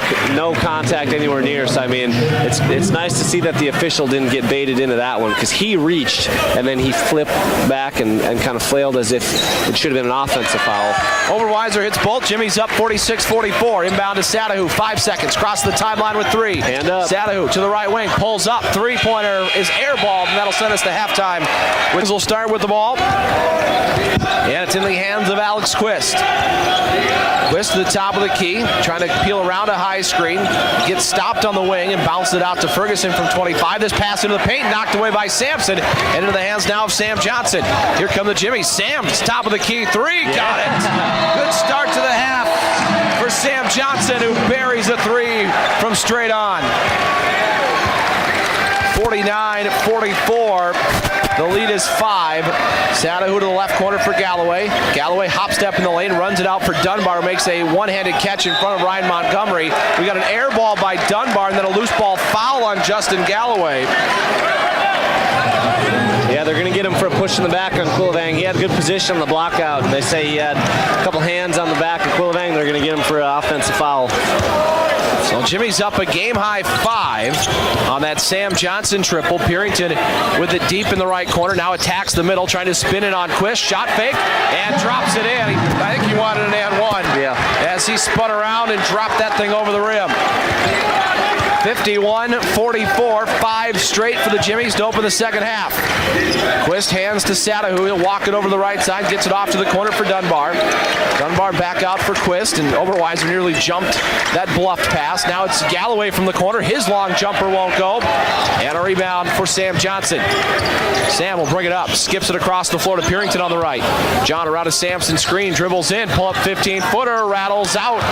contact anywhere near. So I mean, it's nice to see that the official didn't get baited into that one, because he reached and then he flipped back and kind of flailed as if it should have been an offensive foul. Oberweiser hits both. Jimmy's up 46-44. Inbound to Sadahu. 5 seconds. Cross the timeline with 3. Hand up. Sadahu to the right wing. Pulls up. 3-pointer is airballed, and that'll send us to halftime. Wings will start with the ball. And it's in the hands of Alex Quist. Quist to the top of the key, trying to peel around a high screen, gets stopped on the wing and bounced it out to Ferguson from 25. This pass into the paint, knocked away by Sampson, and into the hands now of Sam Johnson. Here come the Jimmies. Sam's top of the key, 3, got it. Good start to the half for Sam Johnson, who buries a 3 from straight on. 49-44. The lead is 5. Sadahu to the left corner for Galloway. Galloway hop step in the lane, runs it out for Dunbar, makes a one-handed catch in front of Ryan Montgomery. We got an air ball by Dunbar, and then a loose ball foul on Justin Galloway. Yeah, they're going to get him for a push in the back on Quillavang. He had good position on the block out. They say he had a couple hands on the back of Quillavang. They're going to get him for an offensive foul. So Jimmy's up a game-high 5 on that Sam Johnson triple. Perrington with it deep in the right corner. Now attacks the middle, trying to spin it on Quist. Shot fake, and drops it in. I think he wanted an and one. Yeah. As he spun around and dropped that thing over the rim. 51-44, 5 straight for the Jimmies to open the second half. Quist hands to Sadahu. He'll walk it over the right side, gets it off to the corner for Dunbar. Dunbar back out for Quist, and Oberweiser nearly jumped that bluffed pass. Now it's Galloway from the corner. His long jumper won't go. And a rebound for Sam Johnson. Sam will bring it up, skips it across the floor to Purington on the right. John around a Sampson screen, dribbles in, pull up 15-footer, rattles out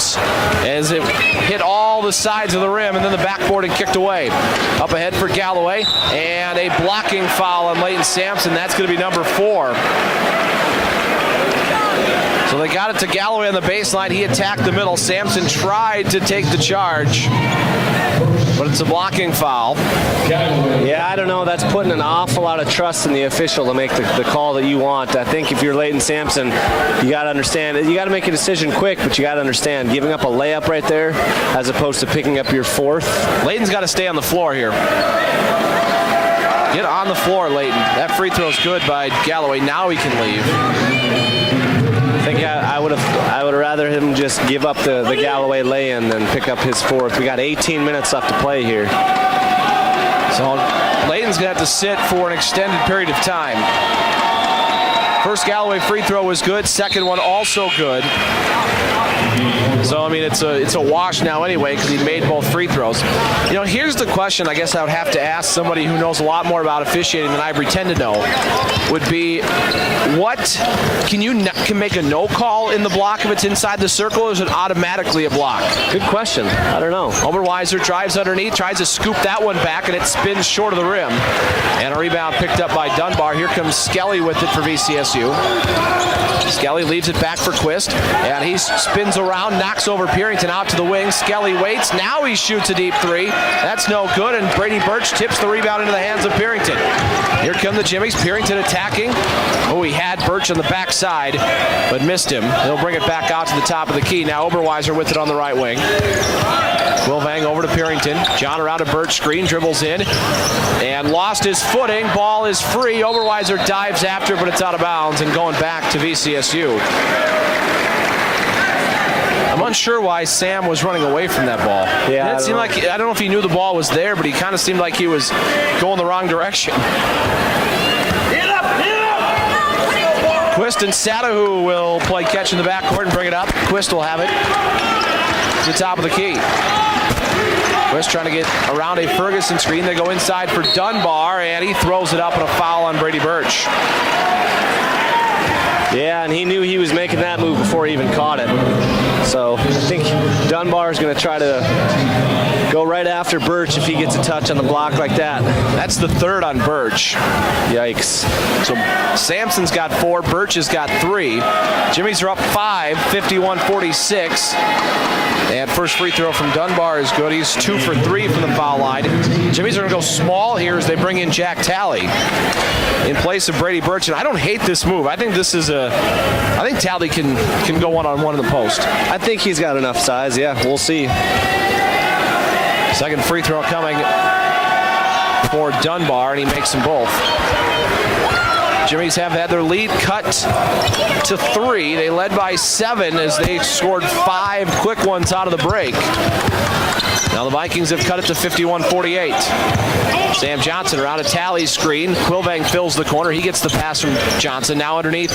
as it hit all the sides of the rim and then the backboard and kicked away. Up ahead for Galloway, and a blocking foul on Leighton Sampson. That's going to be number 4. So they got it to Galloway on the baseline. He attacked the middle. Sampson tried to take the charge, but it's a blocking foul. Yeah, I don't know. That's putting an awful lot of trust in the official to make the call that you want. I think if you're Leighton Sampson, you got to understand. You got to make a decision quick, but you got to understand giving up a layup right there as opposed to picking up your 4th. Leighton's got to stay on the floor here. Get on the floor, Leighton. That free throw's good by Galloway. Now he can leave. I think I would have rather him just give up the Galloway lay-in than pick up his 4th. We got 18 minutes left to play here. So Leighton's going to have to sit for an extended period of time. First Galloway free throw was good. Second one also good. So, I mean, it's a wash now anyway because he made both free throws. You know, here's the question I guess I would have to ask somebody who knows a lot more about officiating than I pretend to know, would be what, can make a no call in the block if it's inside the circle, or is it automatically a block? Good question. I don't know. Oberweiser drives underneath, tries to scoop that one back, and it spins short of the rim. And a rebound picked up by Dunbar. Here comes Skelly with it for VCSU. Skelly leaves it back for Quist, and he spins around, knocks over Purington out to the wing. Skelly waits. Now he shoots a deep 3. That's no good, and Brady Birch tips the rebound into the hands of Purington. Here come the Jimmies. Purington attacking. Oh, he had Birch on the backside, but missed him. He'll bring it back out to the top of the key. Now Oberweiser with it on the right wing. Wilvang over to Purington. John around a Birch screen, dribbles in, and lost his footing. Ball is free. Oberweiser dives after, but it's out of bounds and going back to VCSU. I'm unsure why Sam was running away from that ball. Yeah, it seemed like, I don't know if he knew the ball was there, but he kind of seemed like he was going the wrong direction. Quist and Sadahu will play catch in the backcourt and bring it up. Quist will have it to the top of the key. Quist trying to get around a Ferguson screen. They go inside for Dunbar, and he throws it up and a foul on Brady Birch. Yeah, and he knew he was making that move before he even caught it. So I think Dunbar is going to try to go right after Birch if he gets a touch on the block like that. That's the 3rd on Birch. Yikes. So Sampson's got 4, Birch has got 3. Jimmies are up 5, 51-46. And first free throw from Dunbar is good. He's 2 for 3 from the foul line. Jimmies are going to go small here as they bring in Jack Talley in place of Brady Birch. And I don't hate this move. I think this is I think Talley can go one-on-one in the post. I think he's got enough size. Yeah, we'll see. Second free throw coming for Dunbar, and he makes them both. Jimmies have had their lead cut to 3. They led by 7 as they scored 5 quick ones out of the break. Now the Vikings have cut it to 51-48. Sam Johnson around a Talley screen. Quilvang fills the corner. He gets the pass from Johnson. Now underneath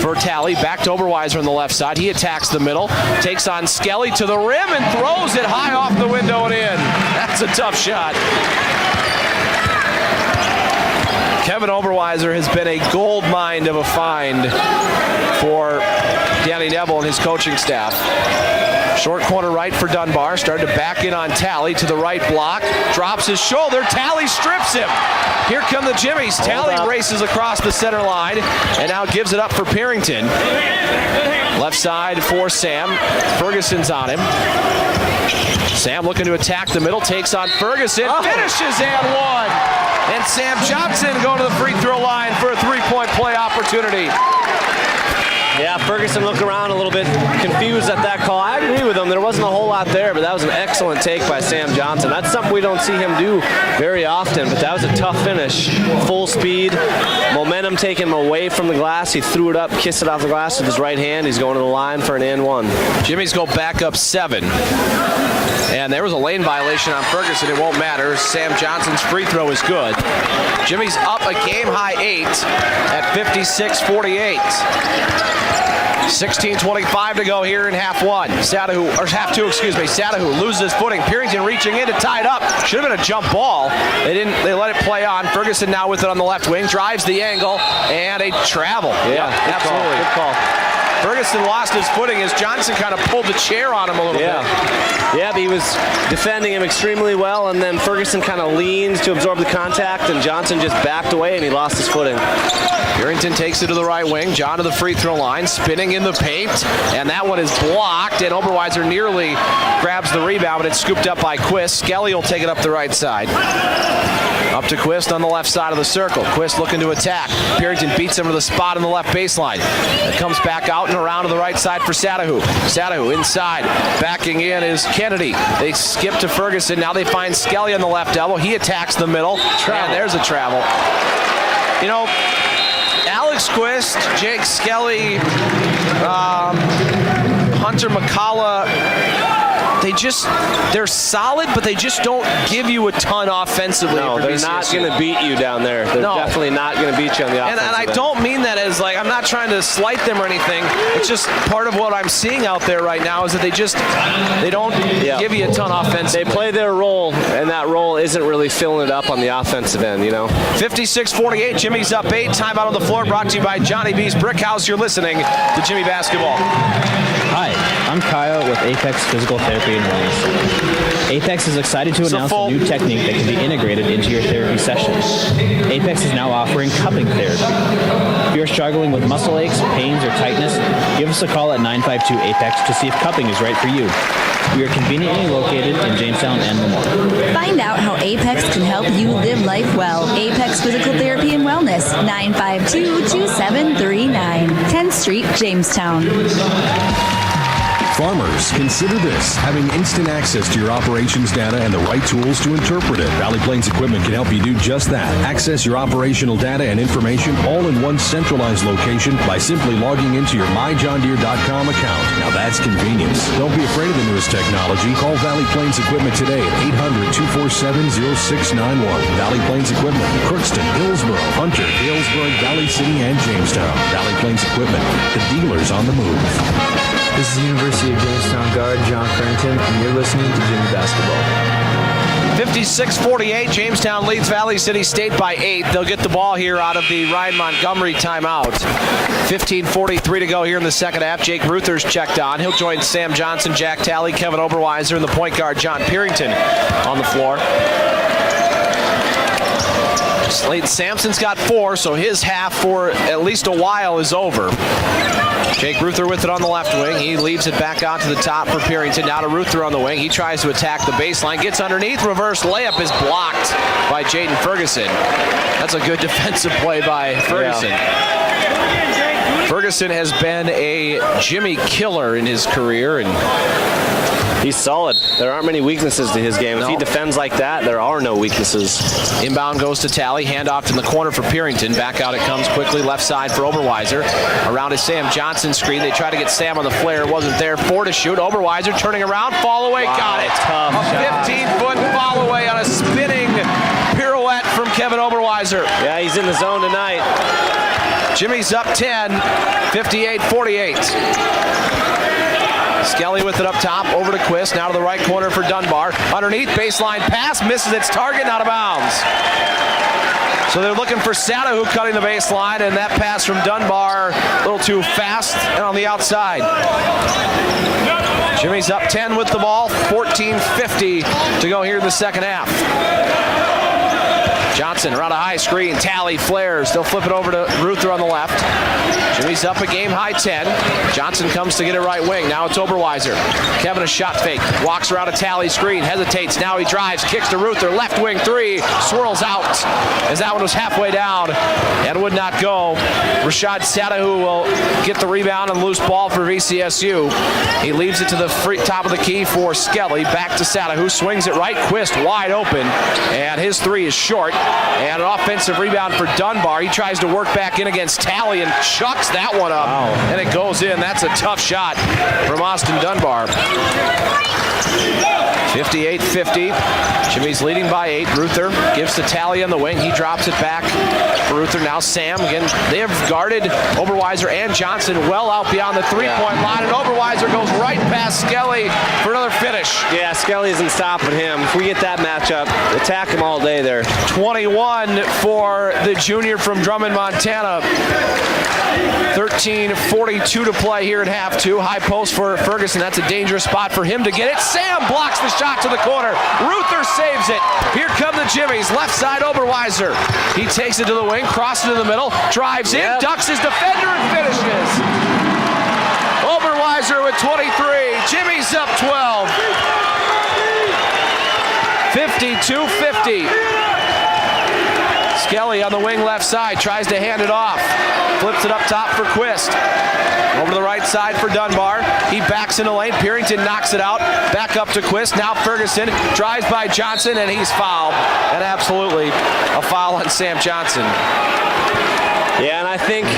for Talley. Back to Oberweiser on the left side. He attacks the middle. Takes on Skelly to the rim and throws it high off the window and in. That's a tough shot. Kevin Oberweiser has been a gold mine of a find for Danny Neville and his coaching staff. Short corner right for Dunbar. Started to back in on Talley to the right block. Drops his shoulder. Talley strips him. Here come the Jimmies. Talley races across the center line and now gives it up for Purington. Left side for Sam. Ferguson's on him. Sam looking to attack the middle. Takes on Ferguson. Finishes and one. And Sam Johnson going to the free throw line for a 3-point play opportunity. Yeah, Ferguson looked around a little bit confused at that call. I agree with him. There wasn't a whole lot there, but that was an excellent take by Sam Johnson. That's something we don't see him do very often, but that was a tough finish. Full speed, momentum taking him away from the glass. He threw it up, kissed it off the glass with his right hand. He's going to the line for an and one. Jimmies go back up 7. And there was a lane violation on Ferguson. It won't matter. Sam Johnson's free throw is good. Jimmy's up a game-high 8 at 56-48. 16:25 to go here in half two. Satahu loses his footing. Purington reaching in to tie it up. Should have been a jump ball. They let it play on. Ferguson now with it on the left wing. Drives the angle and a travel. Yeah, absolutely. Good call. Ferguson lost his footing as Johnson kind of pulled the chair on him a little bit. Yeah, but he was defending him extremely well, and then Ferguson kind of leaned to absorb the contact, and Johnson just backed away, and he lost his footing. Purington takes it to the right wing. John to the free throw line, spinning in the paint, and that one is blocked, and Oberweiser nearly grabs the rebound, but it's scooped up by Quist. Skelly will take it up the right side. Up to Quist on the left side of the circle. Quist looking to attack. Purington beats him to the spot on the left baseline. It comes back out and around to the right side for Satahu. Satahu inside. Backing in is Kennedy. They skip to Ferguson. Now they find Skelly on the left elbow. He attacks the middle. And there's a travel. You know, Alex Quist, Jake Skelly, Hunter McCullough, they're solid, but they just don't give you a ton offensively. No, they're not going to beat you down there. They're definitely not going to beat you on the offensive And I don't mean that as like, I'm not trying to slight them or anything. It's just part of what I'm seeing out there right now is that they don't give you a ton offensively. They play their role, and that role isn't really filling it up on the offensive end, you know. 56-48, Jimmy's up 8. Timeout on the floor brought to you by Johnny B's Brick House. You're listening to Jimmy Basketball. Hi, I'm Kyle with Apex Physical Therapy and Wellness. Apex is excited to announce a new technique that can be integrated into your therapy sessions. Apex is now offering cupping therapy. If you're struggling with muscle aches, pains, or tightness, give us a call at 952-APEX to see if cupping is right for you. We are conveniently located in Jamestown and Lemoore. Find out how Apex can help you live life well. Apex Physical Therapy and Wellness, 952-2739, 10th Street, Jamestown. Farmers, consider this. Having instant access to your operations data and the right tools to interpret it. Valley Plains Equipment can help you do just that. Access your operational data and information all in one centralized location by simply logging into your myjohndeere.com account. Now that's convenience. Don't be afraid of the newest technology. Call Valley Plains Equipment today at 800-247-0691. Valley Plains Equipment, Crookston, Hillsboro, Hunter, Galesburg, Valley City, and Jamestown. Valley Plains Equipment, the dealers on the move. This is the University of Jamestown guard John Farrington, and you're listening to Jimmy Basketball. 56-48, Jamestown leads Valley City State by 8. They'll get the ball here out of the Ryan Montgomery timeout. 15:43 to go here in the second half. Jake Ruther's checked on. He'll join Sam Johnson, Jack Talley, Kevin Oberweiser, and the point guard John Purington on the floor. Slade Sampson's got 4, so his half for at least a while is over. Jake Ruther with it on the left wing. He leaves it back out to the top for Purington. Now to Ruther on the wing. He tries to attack the baseline. Gets underneath. Reverse layup is blocked by Jayden Ferguson. That's a good defensive play by Ferguson. Yeah. Ferguson has been a Jimmy killer in his career, and he's solid. There aren't many weaknesses to his game. If he defends like that, there are no weaknesses. Inbound goes to Talley. Handoff in the corner for Purington. Back out it comes quickly. Left side for Oberweiser. Around is Sam Johnson screen. They try to get Sam on the flare. It wasn't there. 4 to shoot. Oberweiser turning around. Fall away. Wow, got it. Tough a 15-foot fall away on a spinning pirouette from Kevin Oberweiser. Yeah, he's in the zone tonight. Jimmy's up 10. 58-48. Skelly with it up top, over to Quist, now to the right corner for Dunbar. Underneath, baseline pass, misses its target, and out of bounds. So they're looking for Satahu cutting the baseline, and that pass from Dunbar a little too fast and on the outside. Jimmy's up 10 with the ball, 14:50 to go here in the second half. Johnson around a high screen. Talley flares. They'll flip it over to Ruther on the left. Jimmy's up a game high 10. Johnson comes to get it right wing. Now it's Oberweiser. Kevin a shot fake. Walks around a Talley screen. Hesitates. Now he drives. Kicks to Ruther. Left wing 3. Swirls out as that one was halfway down and would not go. Rashad Satahu will get the rebound and loose ball for VCSU. He leaves it to the top of the key for Skelly. Back to Satahu. Swings it right. Quist wide open. And his 3 is short. And an offensive rebound for Dunbar. He tries to work back in against Talley and chucks that one up. Wow. And it goes in. That's a tough shot from Austin Dunbar. 58-50. Jimmy's leading by 8. Ruther gives to Talley on the wing. He drops it back for Ruther. Now Sam again. They have guarded Oberweiser and Johnson well out beyond the three-point line, and Oberweiser goes right past Skelly for another finish. Yeah, Skelly isn't stopping him. If we get that matchup, attack him all day there. 21 for the junior from Drummond, Montana. 13:42 to play here at half 2. High post for Ferguson. That's a dangerous spot for him to get it. Sam blocks the shot to the corner. Ruther saves it. Here come the Jimmies. Left side Oberweiser. He takes it to the wing, crosses it in the middle, drives in, ducks his defender, and finishes. Oberweiser with 23. Jimmy's up 12. 52-50. Skelly on the wing left side tries to hand it off. Flips it up top for Quist. Over to the right side for Dunbar. He backs in the lane. Purington knocks it out. Back up to Quist. Now Ferguson drives by Johnson, and he's fouled. And absolutely a foul on Sam Johnson. Yeah, and I think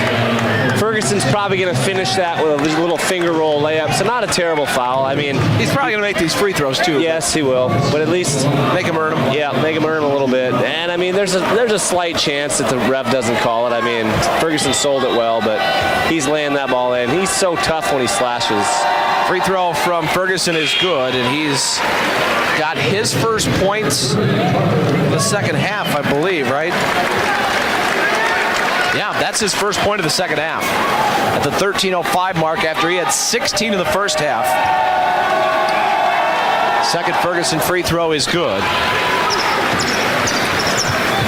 Ferguson's probably going to finish that with a little finger roll layup, so not a terrible foul. I mean, he's probably going to make these free throws too. Yes, he will, but at least make him earn them. Yeah, make him earn a little bit. And I mean, there's a slight chance that the ref doesn't call it. I mean, Ferguson sold it well, but he's laying that ball in. He's so tough when he slashes. Free throw from Ferguson is good, and he's got his first points in the second half, I believe, right? Yeah, that's his first point of the second half. At the 13:05 mark after he had 16 in the first half. Second Ferguson free throw is good.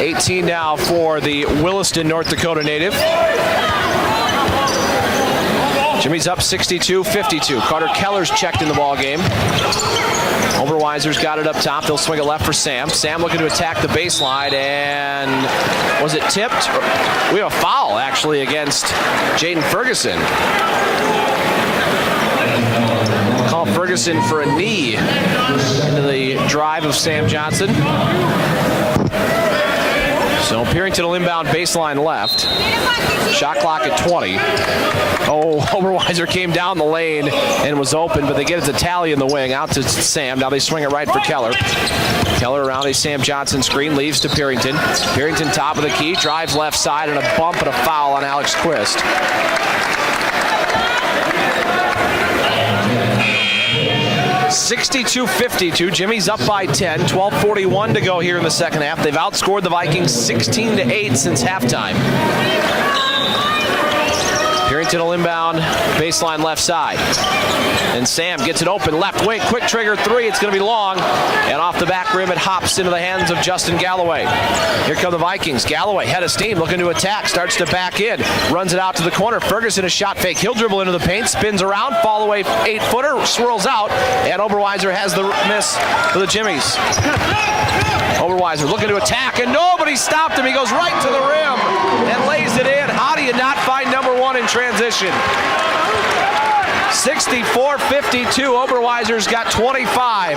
18 now for the Williston, North Dakota native. Jimmy's up 62-52. Carter Keller's checked in the ball game. Oberweiser's got it up top. They'll swing it left for Sam. Sam looking to attack the baseline, and was it tipped? We have a foul, actually, against Jayden Ferguson. Call Ferguson for a knee into the drive of Sam Johnson. So Purington will inbound baseline left. Shot clock at 20. Oh, Oberweiser came down the lane and was open, but they get it to Talley in the wing, out to Sam. Now they swing it right for Keller. Keller around a Sam Johnson screen, leaves to Purington. Purington top of the key, drives left side, and a bump and a foul on Alex Quist. 62-52. Jimmy's up by 10. 12:41 to go here in the second half. They've outscored the Vikings 16-8 since halftime. Purington will inbound baseline left side. And Sam gets it open left wing. Quick trigger three. It's going to be long. And off the back rim, it hops into the hands of Justin Galloway. Here come the Vikings. Galloway, head of steam, looking to attack. Starts to back in. Runs it out to the corner. Ferguson, a shot fake. He'll dribble into the paint. Spins around. Fall away 8-footer. Swirls out. And Oberweiser has the miss for the Jimmies. Oberweiser looking to attack. And nobody stopped him. He goes right to the rim and lays it in. How do you not find number one in transition? 64-52. Oberweiser's got 25.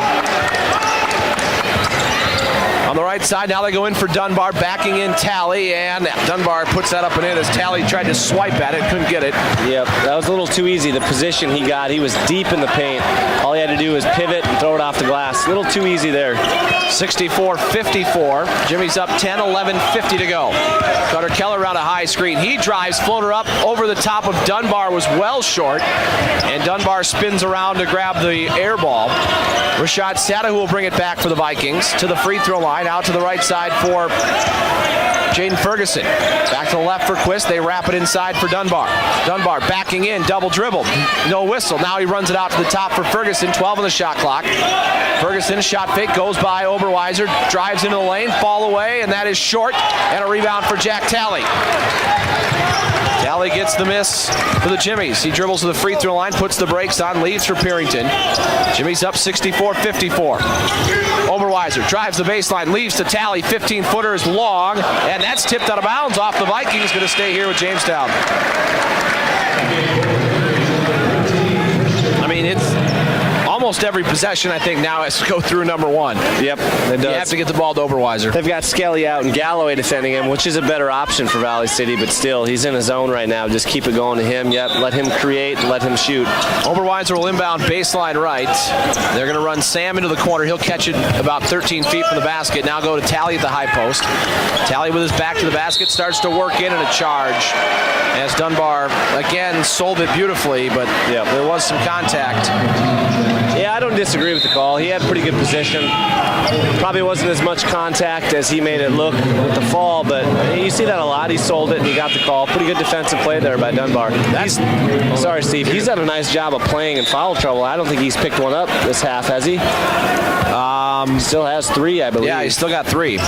On the right side, now they go in for Dunbar, backing in Talley, and Dunbar puts that up and in as Talley tried to swipe at it, couldn't get it. Yep, that was a little too easy. The position he got, he was deep in the paint. All he had to do was pivot and throw it off the glass. A little too easy there. 64-54. Jimmy's up 10, 11:50 to go. Carter Keller around a high screen. He drives, floater up over the top of Dunbar, was well short, and Dunbar spins around to grab the air ball. Rashad Sadahu will bring it back for the Vikings to the free throw line, out to the right side for Jayden Ferguson. Back to the left for Quist. They wrap it inside for Dunbar. Dunbar backing in, double dribble. No whistle. Now he runs it out to the top for Ferguson. 12 on the shot clock. Ferguson, shot fake, goes by Oberweiser, drives into the lane, fall away, and that is short. And a rebound for Jack Talley. Talley gets the miss for the Jimmies. He dribbles to the free throw line, puts the brakes on, leaves for Purington. Jimmy's up 64-54. Oberweiser drives the baseline, leaves to Talley. 15-footer is long, and that's tipped out of bounds off the Vikings. Going to stay here with Jamestown. I mean, it's almost almost every possession, I think, now has to go through number one. Yep, it does. You have to get the ball to Oberweiser. They've got Skelly out and Galloway defending him, which is a better option for Valley City, but still, he's in his zone right now. Just keep it going to him. Yep, let him create and let him shoot. Oberweiser will inbound baseline right. They're going to run Sam into the corner. He'll catch it about 13 feet from the basket. Now go to Talley at the high post. Talley with his back to the basket starts to work in and a charge. As Dunbar, again, sold it beautifully, but there was some contact. Yeah, I don't disagree with the call. He had pretty good position. Probably wasn't as much contact as he made it look with the fall, but you see that a lot. He sold it and he got the call. Pretty good defensive play there by Dunbar. Sorry, Steve. He's done a nice job of playing in foul trouble. I don't think he's picked one up this half, has he? Still has 3, I believe. Yeah, he's still got 3.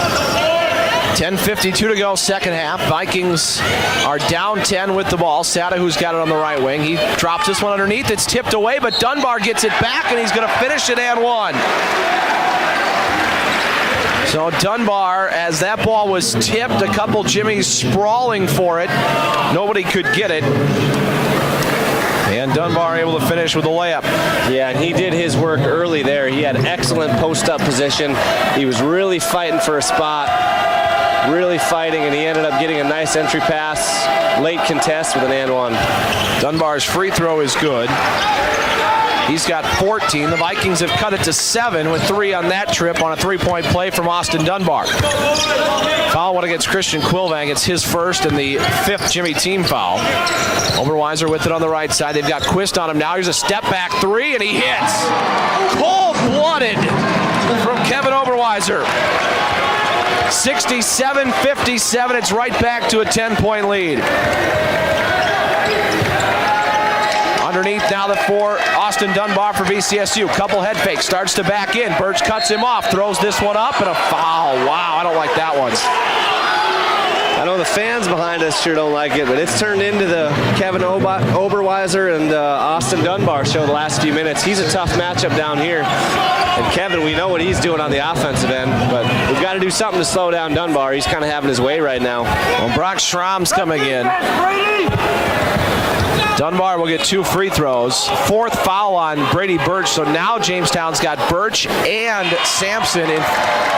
10:52 to go, second half. Vikings are down 10 with the ball. Sadahu's got it on the right wing. He drops this one underneath. It's tipped away, but Dunbar gets it back, and he's going to finish it and one. So Dunbar, as that ball was tipped, a couple Jimmies sprawling for it. Nobody could get it. And Dunbar able to finish with a layup. Yeah, and he did his work early there. He had excellent post-up position. He was really fighting for a spot. Really fighting, and he ended up getting a nice entry pass, late contest with an and one. Dunbar's free throw is good. He's got 14. The Vikings have cut it to 7 with 3 on that trip on a three-point play from Austin Dunbar. Foul went against Christian Quilvang. It's his first and the 5th Jimmy team foul. Oberweiser with it on the right side. They've got Quist on him now. Here's a step-back 3, and he hits. Cold-blooded from Kevin Oberweiser. 67-57. It's right back to a 10-point lead. Underneath now for Austin Dunbar for VCSU. Couple head fakes. Starts to back in. Birch cuts him off. Throws this one up and a foul. Wow, I don't like that one. I know the fans behind us sure don't like it, but it's turned into the Kevin Oberweiser and Austin Dunbar show the last few minutes. He's a tough matchup down here. And Kevin, we know what he's doing on the offensive end, but we've got to do something to slow down Dunbar. He's kind of having his way right now. Well, Brock Schramm's coming in. Dunbar will get 2 free throws. 4th foul on Brady Birch. So now Jamestown's got Birch and Sampson in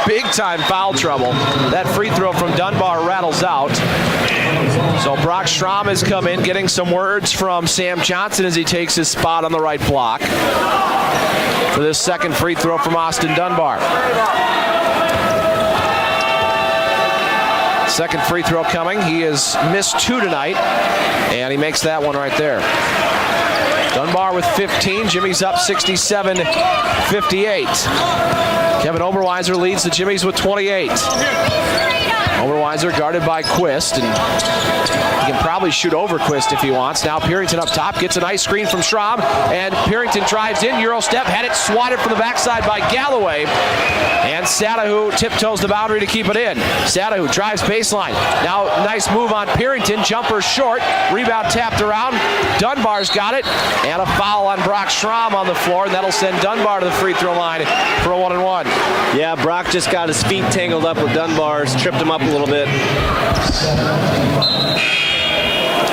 big-time foul trouble. That free throw from Dunbar rattles out. So Brock Schramm has come in, getting some words from Sam Johnson as he takes his spot on the right block for this second free throw from Austin Dunbar. Second free throw coming. He has missed 2 tonight, and he makes that one right there. Dunbar with 15. Jimmy's up 67-58. Kevin Oberweiser leads the Jimmies with 28. Oberweiser guarded by Quist, and he can probably shoot over Quist if he wants. Now Purington up top, gets a nice screen from Schramm, and Purington drives in, Euro step, had it swatted from the backside by Galloway, and Sadahu tiptoes the boundary to keep it in. Sadahu drives baseline. Now nice move on Purington, jumper short, rebound tapped around, Dunbar's got it, and a foul on Brock Schramm on the floor, and that'll send Dunbar to the free throw line for a 1-and-1. Yeah, Brock just got his feet tangled up with Dunbar's, tripped him up a little bit.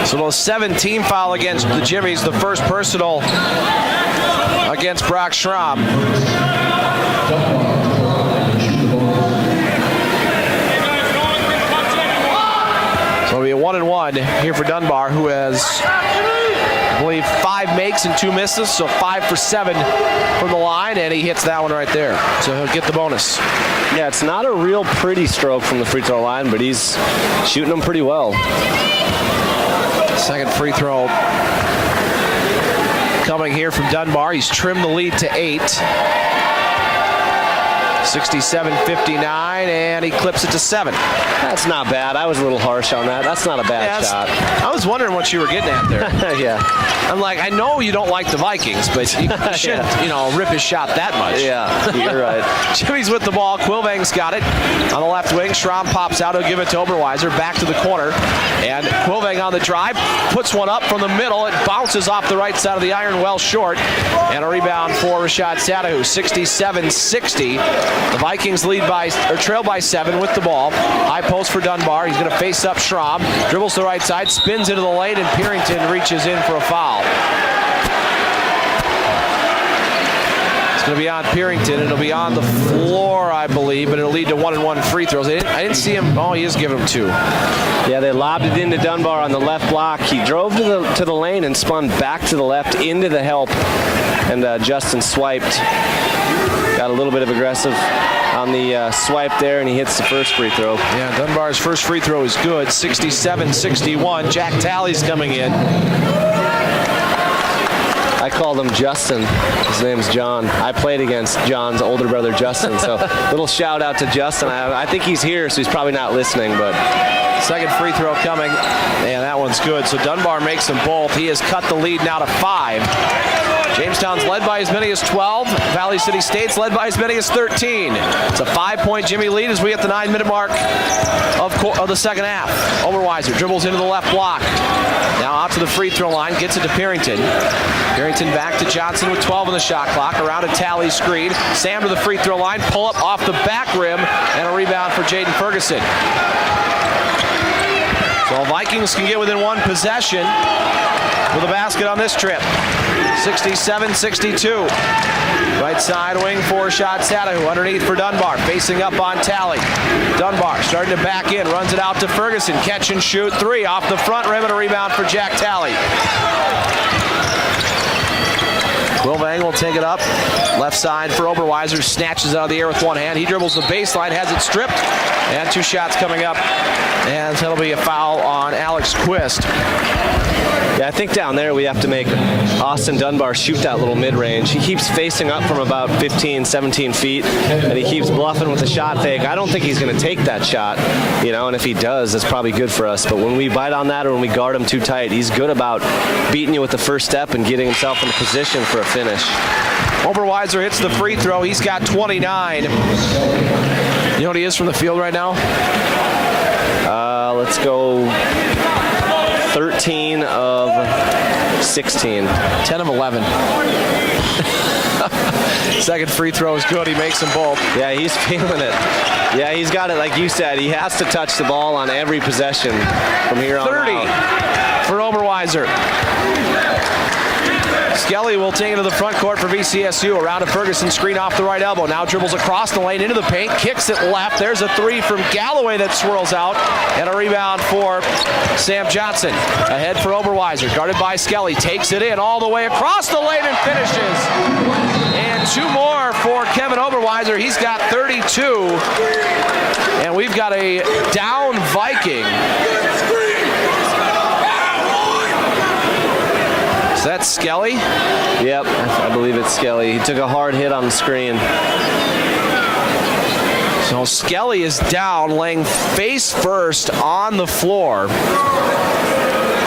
So the 17 foul against the Jimmies, the first personal against Brock Schramm. So it'll be a 1-and-1 here for Dunbar, who has, I believe, 5 makes and 2 misses, so 5 for 7 from the line, and he hits that one right there. So he'll get the bonus. Yeah, it's not a real pretty stroke from the free throw line, but he's shooting them pretty well. Second free throw coming here from Dunbar. He's trimmed the lead to 8. 67-59, and he clips it to 7. That's not bad. I was a little harsh on that. That's not a bad shot. I was wondering what you were getting at there. Yeah. I'm like, I know you don't like the Vikings, but you shouldn't, rip his shot that much. Yeah, you're right. Jimmy's with the ball. Quilvang's got it on the left wing. Schramm pops out. He'll give it to Oberweiser. Back to the corner. And Quilvang on the drive. Puts one up from the middle. It bounces off the right side of the iron, well short. And a rebound for Rashad Sadahu. 67-60. The Vikings trail by 7 with the ball. High post for Dunbar. He's going to face up Schramm. Dribbles to the right side. Spins into the lane. And Purington reaches in for a foul. going to be on Purington. It'll be on the floor, I believe, but it'll lead to 1-and-1 free throws. I didn't see him. Oh, he is giving him 2. Yeah, they lobbed it into Dunbar on the left block. He drove to the lane and spun back to the left into the help, and Justin swiped. Got a little bit of aggressive on the swipe there, and he hits the first free throw. Yeah, Dunbar's first free throw is good. 67-61. Jack Talley's coming in. I called him Justin. His name's John. I played against John's older brother, Justin. So little shout out to Justin. I think he's here, so he's probably not listening, but second free throw coming, and that one's good. So Dunbar makes them both. He has cut the lead now to 5. Jamestown's led by as many as 12. Valley City State's led by as many as 13. It's a 5-point Jimmy lead as we hit the 9-minute mark of the second half. Oberweiser dribbles into the left block. Now out to the free throw line, gets it to Purington. Purington back to Johnson with 12 on the shot clock. Around a Talley screen. Sam to the free throw line. Pull up off the back rim, and a rebound for Jayden Ferguson. So Vikings can get within one possession with a basket on this trip. 67-62. Right side wing, 4-shot Satahu underneath for Dunbar. Facing up on Talley. Dunbar starting to back in, runs it out to Ferguson. Catch and shoot 3 off the front rim, and a rebound for Jack Talley. Wilvang will take it up. Left side for Oberweiser. Snatches it out of the air with one hand. He dribbles the baseline, has it stripped. And 2 shots coming up. And that'll be a foul on Alex Quist. Yeah, I think down there we have to make Austin Dunbar shoot that little mid-range. He keeps facing up from about 15, 17 feet, and he keeps bluffing with the shot fake. I don't think he's going to take that shot, and if he does, that's probably good for us. But when we bite on that or when we guard him too tight, he's good about beating you with the first step and getting himself in a position for a finish. Oberweiser hits the free throw. He's got 29. You know what he is from the field right now? Let's go 13 of 16. 10 of 11. Second free throw is good. He makes them both. Yeah, he's feeling it. Yeah, he's got it. Like you said, he has to touch the ball on every possession from here on 30 out. for Oberweiser. Skelly will take it to the front court for VCSU. Around a Ferguson screen off the right elbow. Now dribbles across the lane into the paint. Kicks it left. There's a 3 from Galloway that swirls out. And a rebound for Sam Johnson. Ahead for Oberweiser. Guarded by Skelly. Takes it in all the way across the lane and finishes. And 2 more for Kevin Oberweiser. He's got 32. And we've got a down Viking. Is that Skelly? Yep, I believe it's Skelly. He took a hard hit on the screen. So Skelly is down, laying face first on the floor.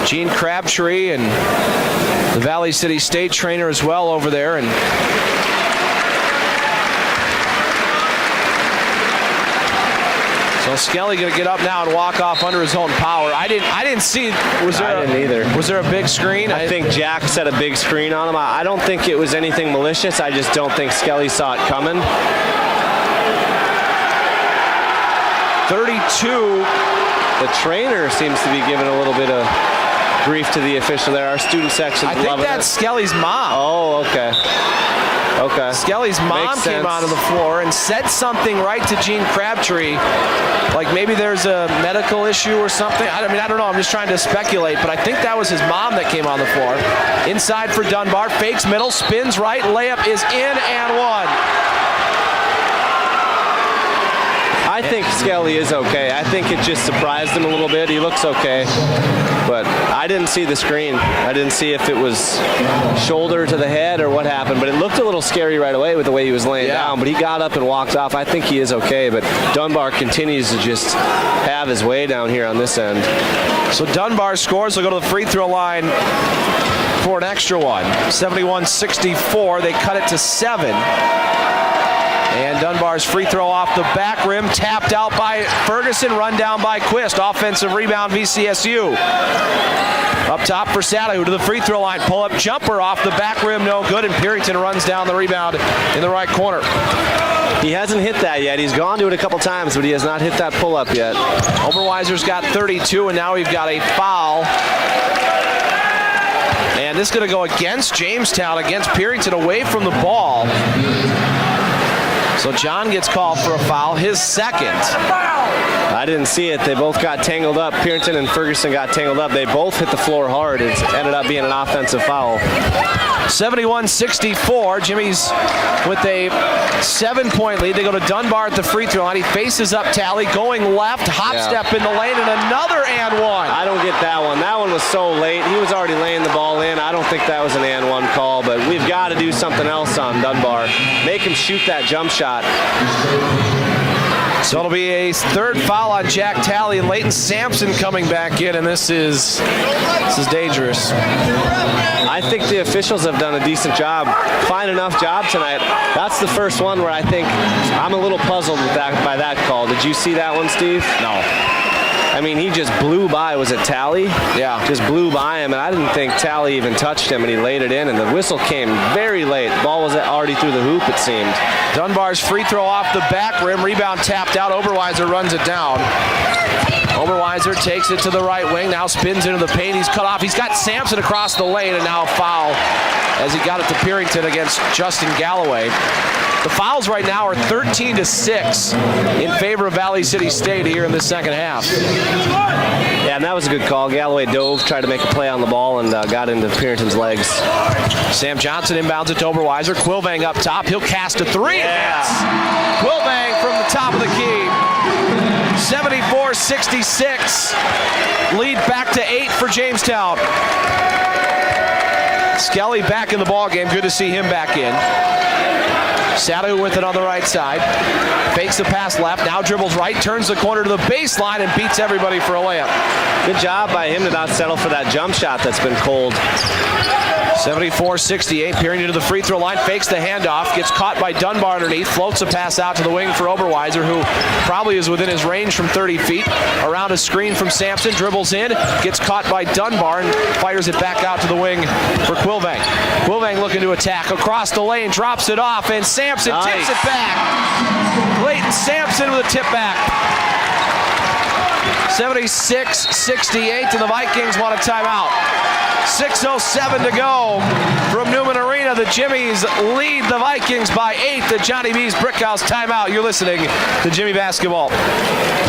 Gene Crabtree and the Valley City State trainer as well over there. And so Skelly going to get up now and walk off under his own power. I didn't see. I didn't either. Was there a big screen? I think Jack set a big screen on him. I don't think it was anything malicious. I just don't think Skelly saw it coming. 32. The trainer seems to be giving a little bit of grief to the official there. Our student section. I think that's Skelly's mom. Oh, okay. Okay. Skelly's mom came onto the floor and said something right to Gene Crabtree, like maybe there's a medical issue or something. I don't know. I'm just trying to speculate, but I think that was his mom that came on the floor. Inside for Dunbar, fakes middle, spins right, layup is in and one. I think Skelly is okay. I think it just surprised him a little bit. He looks okay, but I didn't see the screen. I didn't see if it was shoulder to the head or what happened, but it looked a little scary right away with the way he was laying down, but he got up and walked off. I think he is okay, but Dunbar continues to just have his way down here on this end. So Dunbar scores. They'll go to the free throw line for an extra one. 71-64. They cut it to 7. And Dunbar's free throw off the back rim, tapped out by Ferguson, run down by Quist. Offensive rebound, VCSU. Up top for Satahu to the free throw line. Pull-up jumper off the back rim, no good, and Purington runs down the rebound in the right corner. He hasn't hit that yet. He's gone to it a couple times, but he has not hit that pull-up yet. Oberweiser's got 32, and now we've got a foul. And this is going to go against Jamestown, against Purington, away from the ball. So John gets called for a foul, his second. I didn't see it. They both got tangled up. Purinton and Ferguson got tangled up. They both hit the floor hard. It ended up being an offensive foul. 71-64. Jimmy's with a 7-point lead. They go to Dunbar at the free throw line. He faces up Talley, going left, hop step in the lane, and another and one. I don't get that one. That one was so late. He was already laying the ball in. I don't think that was an and one call, but we've got to do something else on Dunbar. Make him shoot that jump shot. So it'll be a third foul on Jack Talley, and Leighton Sampson coming back in, and this is dangerous. I think the officials have done a decent job, fine enough job tonight. That's the first one where I think I'm a little puzzled with that by that call. Did you see that one, Steve? No. I mean, he just blew by. Was it Talley? Yeah. Just blew by him, and I didn't think Talley even touched him, and he laid it in, and the whistle came very late. The ball was already through the hoop, it seemed. Dunbar's free throw off the back rim. Rebound tapped out. Oberweiser runs it down. Oberweiser takes it to the right wing. Now spins into the paint. He's cut off. He's got Sampson across the lane, and now a foul as he got it to Purinton against Justin Galloway. The fouls right now are 13-6 in favor of Valley City State here in the second half. Yeah, and that was a good call. Galloway dove, tried to make a play on the ball, and got into Purinton's legs. Sam Johnson inbounds it to Oberweiser. Quilvang up top. He'll cast a three. Yeah. Quilvang from the top of the key. 74-66. Lead back to 8 for Jamestown. Skelly back in the ball game. Good to see him back in. Sadu with it on the right side. Fakes the pass left. Now dribbles right. Turns the corner to the baseline and beats everybody for a layup. Good job by him to not settle for that jump shot that's been cold. 74-68. Purinton to the free throw line. Fakes the handoff. Gets caught by Dunbar underneath. Floats a pass out to the wing for Oberweiser, who probably is within his range from 30 feet. Around a screen from Sampson. Dribbles in. Gets caught by Dunbar and fires it back out to the wing for Quilvang. Quilvang looking to attack. Across the lane. Drops it off. And Sampson tips it back. Leighton Sampson with a tip back. 76-68, and the Vikings want a timeout. 6:07 to go from Newman Arena. The Jimmies lead the Vikings by 8. The Johnny B's Brickhouse timeout. You're listening to Jimmy Basketball.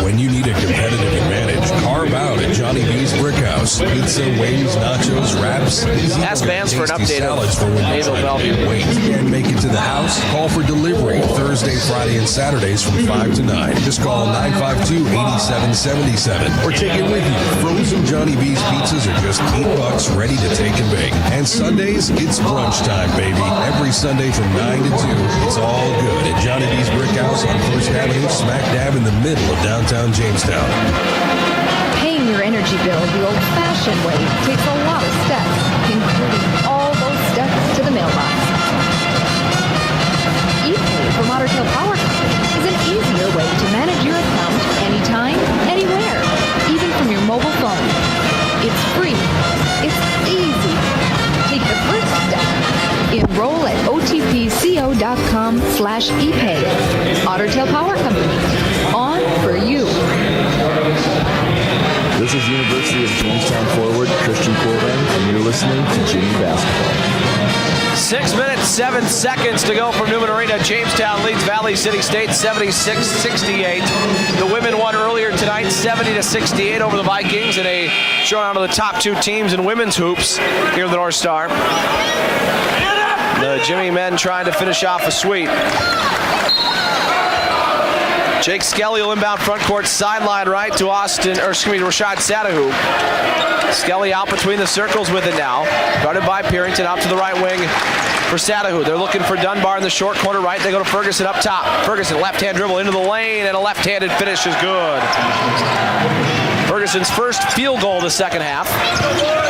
When you need a competitive advantage, carve out at Johnny B's Brickhouse. Pizza, wings, nachos, wraps. Ask Vance for an update salads for when you try to wait. Can't make it to the house? Call for delivery Thursday, Friday, and Saturdays from 5 to 9. Just call 952-8777 or take it with you. Frozen Johnny B's pizzas are just $8, ready to take and bake. And Sundays, it's brunch time, baby. Every Sunday from 9 to 2. It's all good at Johnny B's Brickhouse on First Avenue, smack dab in the middle of downtown Jamestown. Paying your energy bill the old-fashioned way takes a lot of steps, including all those steps to the mailbox. ePay from Ottertail Power Company is an easier way to manage your account anytime, anywhere, even from your mobile phone. It's free. It's easy. Take the first step. Enroll at otpco.com/epay. Ottertail Power Company. On for you. This is University of Jamestown forward Christian Quilvang, and you're listening to Jimmy Basketball. 6 minutes, 7 seconds to go from Newman Arena. Jamestown leads Valley City State 76-68. The women won earlier tonight 70-68 over the Vikings in a showdown of the top 2 teams in women's hoops here in the North Star. The Jimmy men trying to finish off a sweep. Jake Skelly will inbound front court sideline right to Rashad Sadahu. Skelly out between the circles with it now. Guarded by Purinton out to the right wing for Sadahu. They're looking for Dunbar in the short corner right. They go to Ferguson up top. Ferguson left-hand dribble into the lane, and a left-handed finish is good. Ferguson's first field goal of the second half.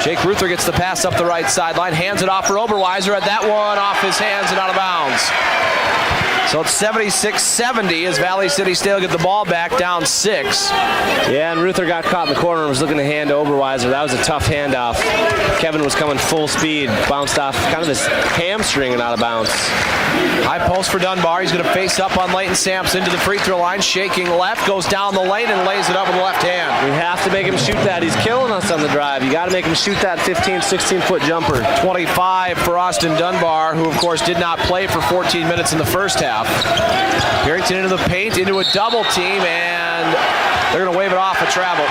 Jake Ruther gets the pass up the right sideline, hands it off for Oberweiser. At that one, off his hands and out of bounds. So it's 76-70 as Valley City State will get the ball back down 6. Yeah, and Ruther got caught in the corner and was looking to hand to Oberweiser. That was a tough handoff. Kevin was coming full speed, bounced off kind of his hamstring and out of bounds. High post for Dunbar. He's going to face up on Leighton Sampson to the free throw line. Shaking left, goes down the lane and lays it up with the left hand. We have to make him shoot that. He's killing us on the drive. You got to make him shoot that 15, 16-foot jumper. 25 for Austin Dunbar, who of course did not play for 14 minutes in the first half. half. Barrington into the paint, into a double team, and they're going to wave it off a travel.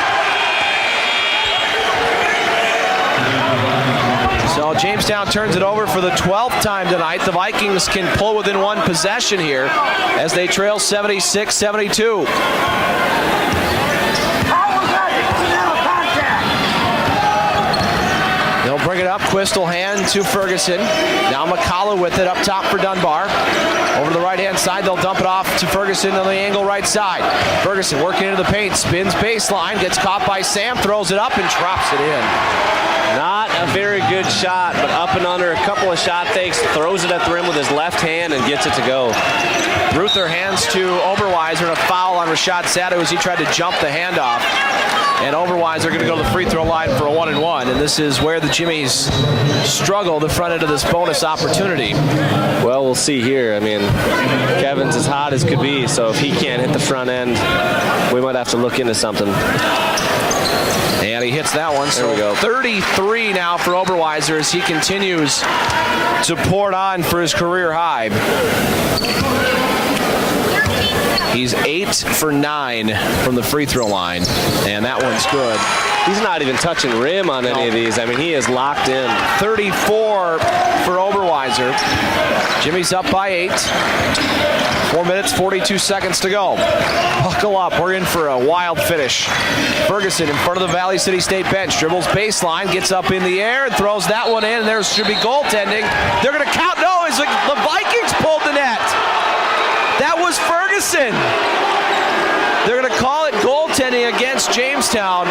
So Jamestown turns it over for the 12th time tonight. The Vikings can pull within one possession here as they trail 76-72. They'll bring it up. Quistel hand to Ferguson. Now McCullough with it up top for Dunbar. Over to the right-hand side, they'll dump it off to Ferguson on the angle right side. Ferguson working into the paint, spins baseline, gets caught by Sam, throws it up and drops it in. Not a very good shot, but up and under, a couple of shot fakes, throws it at the rim with his left hand and gets it to go. Ruther hands to Oberweiser, and a foul on Rashad Sato as he tried to jump the handoff. And Oberweiser going to go to the free throw line for a 1-and-1, and this is where the Jimmies struggle the front end of this bonus opportunity. Well, we'll see here. I mean, Kevin's as hot as could be, so if he can't hit the front end, we might have to look into something. And he hits that one. So there we go. 33 now for Oberweiser as he continues to pour it on for his career high. He's 8 for 9 from the free throw line, and that one's good. He's not even touching rim on any of these. I mean, he is locked in. 34 for Oberweiser. Jimmy's up by 8. 4 minutes, 42 seconds to go. Buckle up. We're in for a wild finish. Ferguson in front of the Valley City State bench. Dribbles baseline, gets up in the air, and throws that one in. And there should be goaltending. They're going to count. No, it's like the Vikings pulled the net. That was Ferguson. They're going to call it goaltending against Jamestown.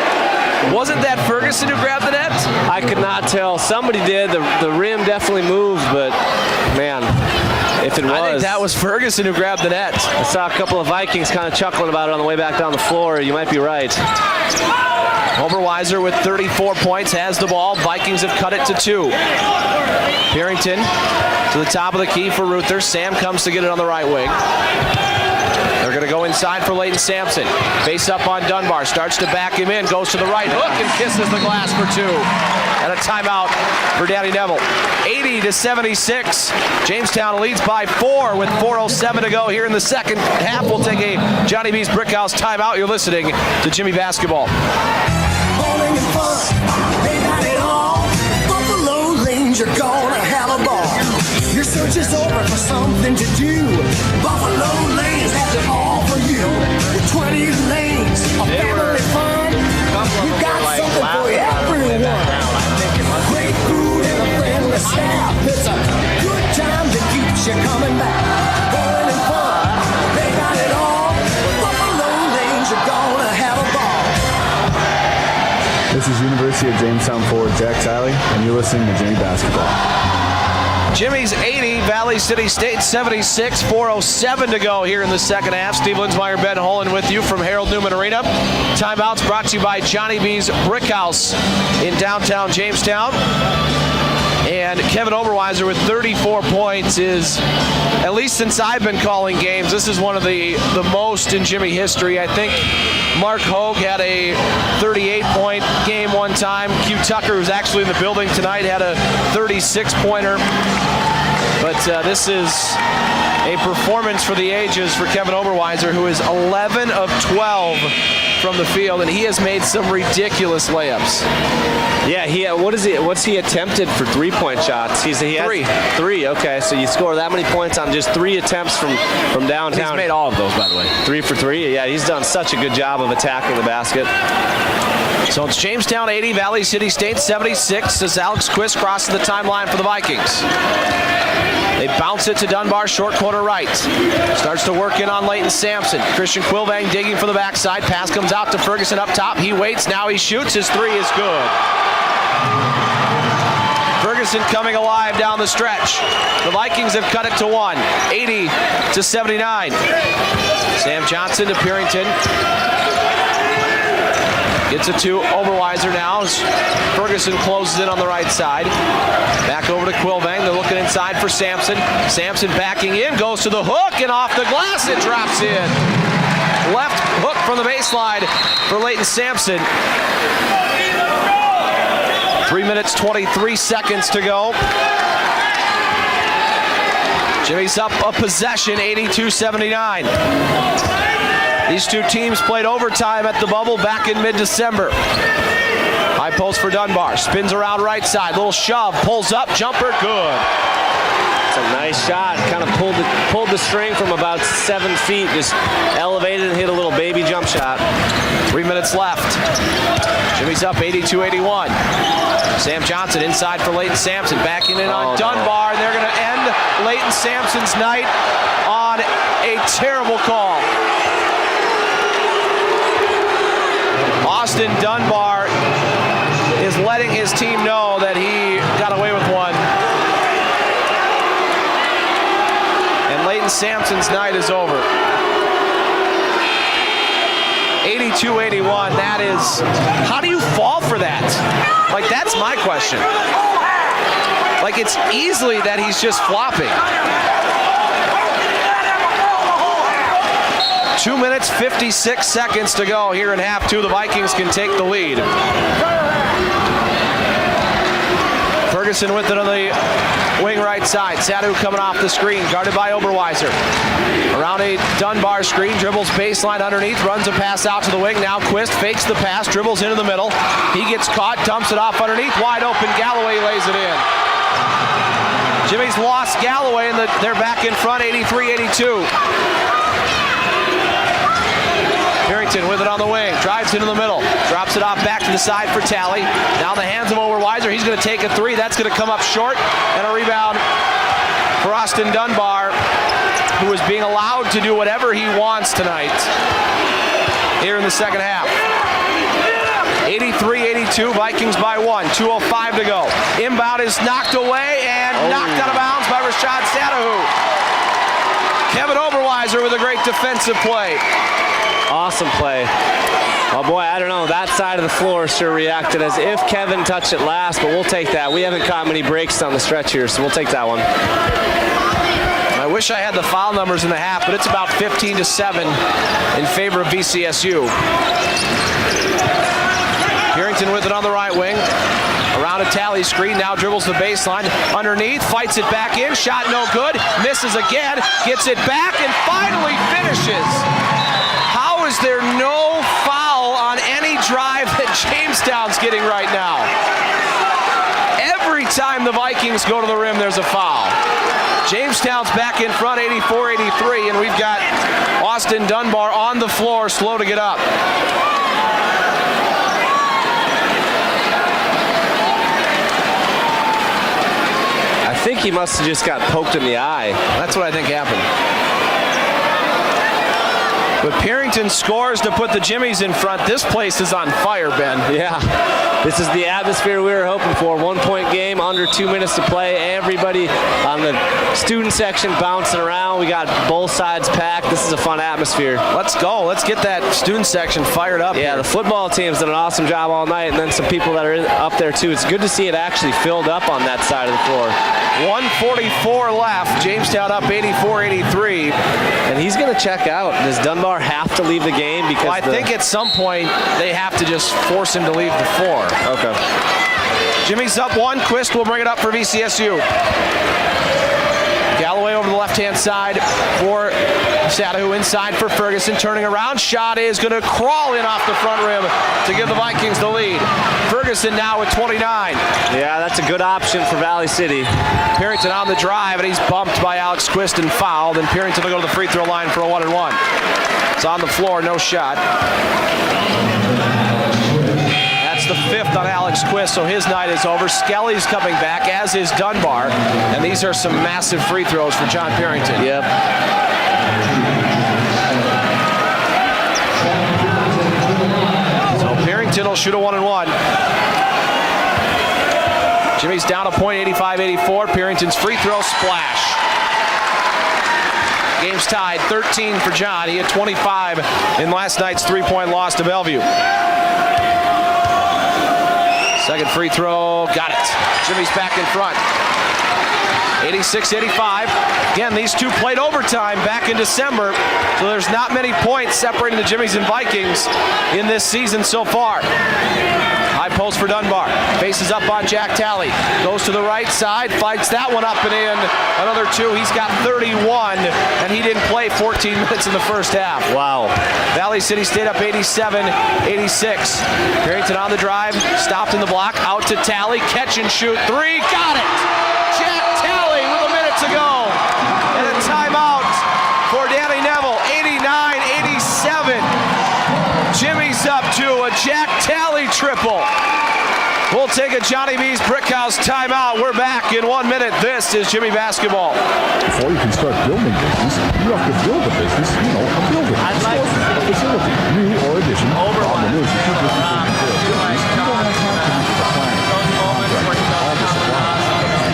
Wasn't that Ferguson who grabbed the net? I could not tell. Somebody did. The rim definitely moved, but man, if it was. I think that was Ferguson who grabbed the net. I saw a couple of Vikings kind of chuckling about it on the way back down the floor. You might be right. Oberweiser with 34 points has the ball. Vikings have cut it to 2. Barrington to the top of the key for Ruther. Sam comes to get it on the right wing. They're going to go inside for Leighton Sampson. Face up on Dunbar. Starts to back him in. Goes to the right hook and kisses the glass for 2. And a timeout for Danny Neville. 80-76. Jamestown leads by 4 with 4:07 to go here in the second half. We'll take a Johnny B's Brickhouse timeout. You're listening to Jimmy Basketball. Bowling and fun, they got it all. Buffalo Lanes, you're gonna have a ball. Your search is over for something to do. Buffalo Lanes has it all for you. With 20 lanes of family fun, we've got something for everyone. Great food and a friendly staff. It's a good time that keeps you coming back. Bowling and fun, they got it all. Buffalo Lanes, you're gonna have a ball. This is University of Jamestown forward Jack Tiley, and you're listening to Jimmy Basketball. Jimmy's 80, Valley City State 76, 4:07 to go here in the second half. Steve Linsmeyer, Ben Holland with you from Harold Newman Arena. Timeouts brought to you by Johnny B's Brickhouse in downtown Jamestown. And Kevin Oberweiser with 34 points is, at least since I've been calling games, this is one of the most in Jimmy history. I think Mark Hogue had a 38-point game one time. Q Tucker, who's actually in the building tonight, had a 36-pointer. But this is a performance for the ages for Kevin Oberweiser, who is 11 of 12 from the field, and he has made some ridiculous layups. Yeah, what's he attempted for 3-point shots? He has 3. Okay, so you score that many points on just 3 attempts from downtown. And he's made all of those, by the way. 3 for 3. Yeah, he's done such a good job of attacking the basket. So it's Jamestown 80, Valley City State 76 as Alex Quist crosses the timeline for the Vikings. They bounce it to Dunbar, short corner right. Starts to work in on Leighton Sampson. Christian Quilvang digging for the backside. Pass comes out to Ferguson up top. He waits, now he shoots. His 3 is good. Ferguson coming alive down the stretch. The Vikings have cut it to 1, 80-79. Sam Johnson to Barrington. Gets it to Oberweiser now as Ferguson closes in on the right side. Back over to Quilvang. They're looking inside for Sampson. Sampson backing in, goes to the hook, and off the glass it drops in. Left hook from the baseline for Leighton Sampson. 3 minutes, 23 seconds to go. Jimmy's up a possession, 82-79. These two teams played overtime at the Bubble back in mid-December. High post for Dunbar. Spins around right side. Little shove. Pulls up. Jumper. Good. It's a nice shot. Kind of pulled the string from about 7 feet. Just elevated and hit a little baby jump shot. 3 minutes left. Jimmy's up 82-81. Sam Johnson inside for Leighton Sampson. Backing in on Dunbar. They're going to end Leighton Sampson's night on a terrible call. Austin Dunbar is letting his team know that he got away with one. And Leighton Sampson's night is over. 82-81, that is, how do you fall for that? Like, that's my question. Like, it's easily that he's just flopping. 2 minutes, 56 seconds to go here in half two. The Vikings can take the lead. Ferguson with it on the wing right side. Sadu coming off the screen, guarded by Oberweiser. Around a Dunbar screen, dribbles baseline underneath, runs a pass out to the wing. Now Quist fakes the pass, dribbles into the middle. He gets caught, dumps it off underneath, wide open. Galloway lays it in. Jimmy's lost Galloway, and they're back in front, 83-82. Harrington with it on the wing, drives into the middle, drops it off back to the side for Talley. Now in the hands of Oberweiser, he's going to take a three. That's going to come up short, and a rebound for Austin Dunbar, who is being allowed to do whatever he wants tonight here in the second half. 83-82, Vikings by 1, 2:05 to go. Inbound is knocked away and knocked out of bounds by Rashad Sadahu. Kevin Oberweiser with a great defensive play. Awesome play. Oh boy, I don't know. That side of the floor sure reacted as if Kevin touched it last, but we'll take that. We haven't caught many breaks on the stretch here, so we'll take that one. I wish I had the foul numbers in the half, but it's about 15-7 in favor of VCSU. Harrington with it on the right wing. Around a Talley screen, now dribbles the baseline. Underneath, fights it back in. Shot no good. Misses again. Gets it back and finally finishes. How is there no foul on any drive that Jamestown's getting right now? Every time the Vikings go to the rim, there's a foul. Jamestown's back in front, 84-83, and we've got Austin Dunbar on the floor, slow to get up. I think he must have just got poked in the eye. That's what I think happened. But Perrington scores to put the Jimmies in front. This place is on fire, Ben. Yeah, this is the atmosphere we were hoping for. 1 point game, under 2 minutes to play. Everybody on the student section bouncing around. We got both sides packed. This is a fun atmosphere. Let's go. Let's get that student section fired up. Yeah, here. the football team's done an awesome job all night, and then some people that are up there too. It's good to see it actually filled up on that side of the floor. 1:44 left. Jamestown up 84-83. And he's going to check out. Does Dunbar have to leave the game? Because I think at some point they have to just force him to leave the floor. Okay. Jimmy's up 1. Quist will bring it up for VCSU. Galloway over the left-hand side for Sadahu, inside for Ferguson, turning around. Shot is going to crawl in off the front rim to give the Vikings the lead. Ferguson now with 29. Yeah, that's a good option for Valley City. Perrington on the drive, and he's bumped by Alex Quist and fouled, and Perrington will go to the free throw line for a 1-and-1. It's on the floor, no shot. That's the 5th on Alex Quist, so his night is over. Skelly's coming back, as is Dunbar, and these are some massive free throws for John Perrington. Yep. So Perrington will shoot a 1-and-1. Jimmy's down a point, 85-84. Perrington's free throw, splash. Game's tied, 13 for John. He had 25 in last night's three-point loss to Bellevue. Second free throw, got it. Jimmy's back in front. 86-85. Again, these two played overtime back in December, so there's not many points separating the Jimmies and Vikings in this season so far. High High post for Dunbar. Faces up on Jack Talley. Goes to the right side. Fights that one up and in. Another 2. He's got 31, and he didn't play 14 minutes in the first half. Wow. Valley City State up 87-86. Barrington on the drive. Stopped in the block. Out to Talley. Catch and shoot. 3. Got it! Jack Talley with a minute to go. And a timeout for Danny Neville. 89-87. Jimmy's up to a Jack Talley triple. We'll take a Johnny B's Brickhouse timeout. We're back in 1 minute. This is Jimmy Basketball. Before you can start building business, you have to build a business, a building, a facility, new or addition. Problem is, you keep looking for a business, you don't have time to meet with the planning, contractor, all the supplies.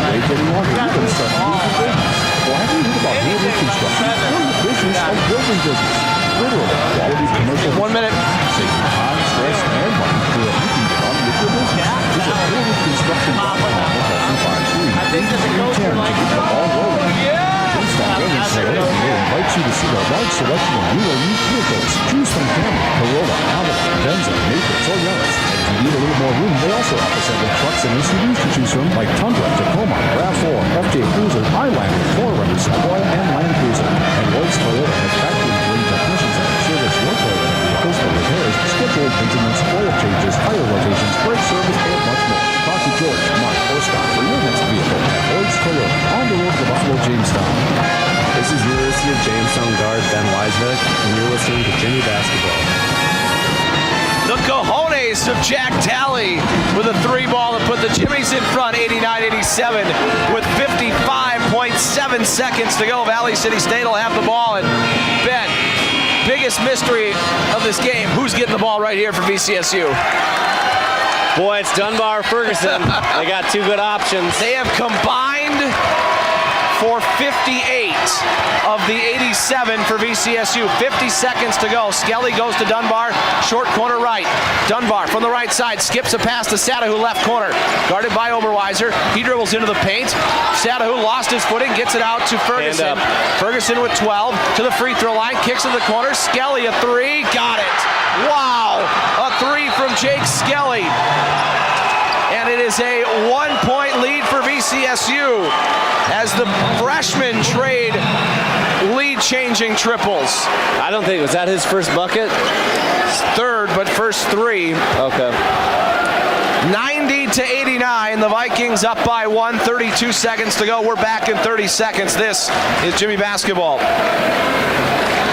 Wait any longer, you can start moving business. Well, have you heard about building construction? Building the business of building business. Literally, quality commercial. 1 minute. Saving time, stress, and money so that you can get on with your business. Visit buildingconstruction.com to help you find free. I think there's a coach to get the ball rolling. Jamestown Building Sales invites you to see our large selection of new or used vehicles. Choose from Camry, Corolla, Avalon, Venza, Matrix, or Yaris. If you need a little more room, they also offer several trucks and SUVs to choose from, like Tundra, Tacoma, RAV4, FJ Cruiser, Highlander, 4Runner, Sequoia, and Land Cruiser. And Lloyd's Toyota has factory-trained technicians that can service your Toyota vehicles for repairs, scheduled maintenance, oil changes, tire rotations, brake service, and much more. Talk to George, Mark, or Scott for your next vehicle at Lloyd's Toyota on the road to Buffalo, Jamestown. This is University of Jamestown guard Ben Weisbeck, and you're listening to Jimmy Basketball. The cojones of Jack Talley with a 3 ball to put the Jimmies in front, 89-87, with 55.7 seconds to go. Valley City State will have the ball, and Ben, biggest mystery of this game, who's getting the ball right here for VCSU? Boy, it's Dunbar Ferguson. They got 2 good options. They have combined for 58 of the 87 for VCSU. 50 seconds to go. Skelly goes to Dunbar, short corner right. Dunbar from the right side skips a pass to Satahu, left corner. Guarded by Oberweiser. He dribbles into the paint. Satahu lost his footing, gets it out to Ferguson. Ferguson with 12 to the free throw line, kicks in the corner. Skelly a 3, got it. Wow, a 3 from Jake Skelly. And it is a 1-point lead for VCSU as the freshmen trade lead-changing triples. I don't think, was that his first bucket? Third, but first 3. Okay. 90-89, the Vikings up by 1, 32 seconds to go. We're back in 30 seconds. This is Jimmy Basketball.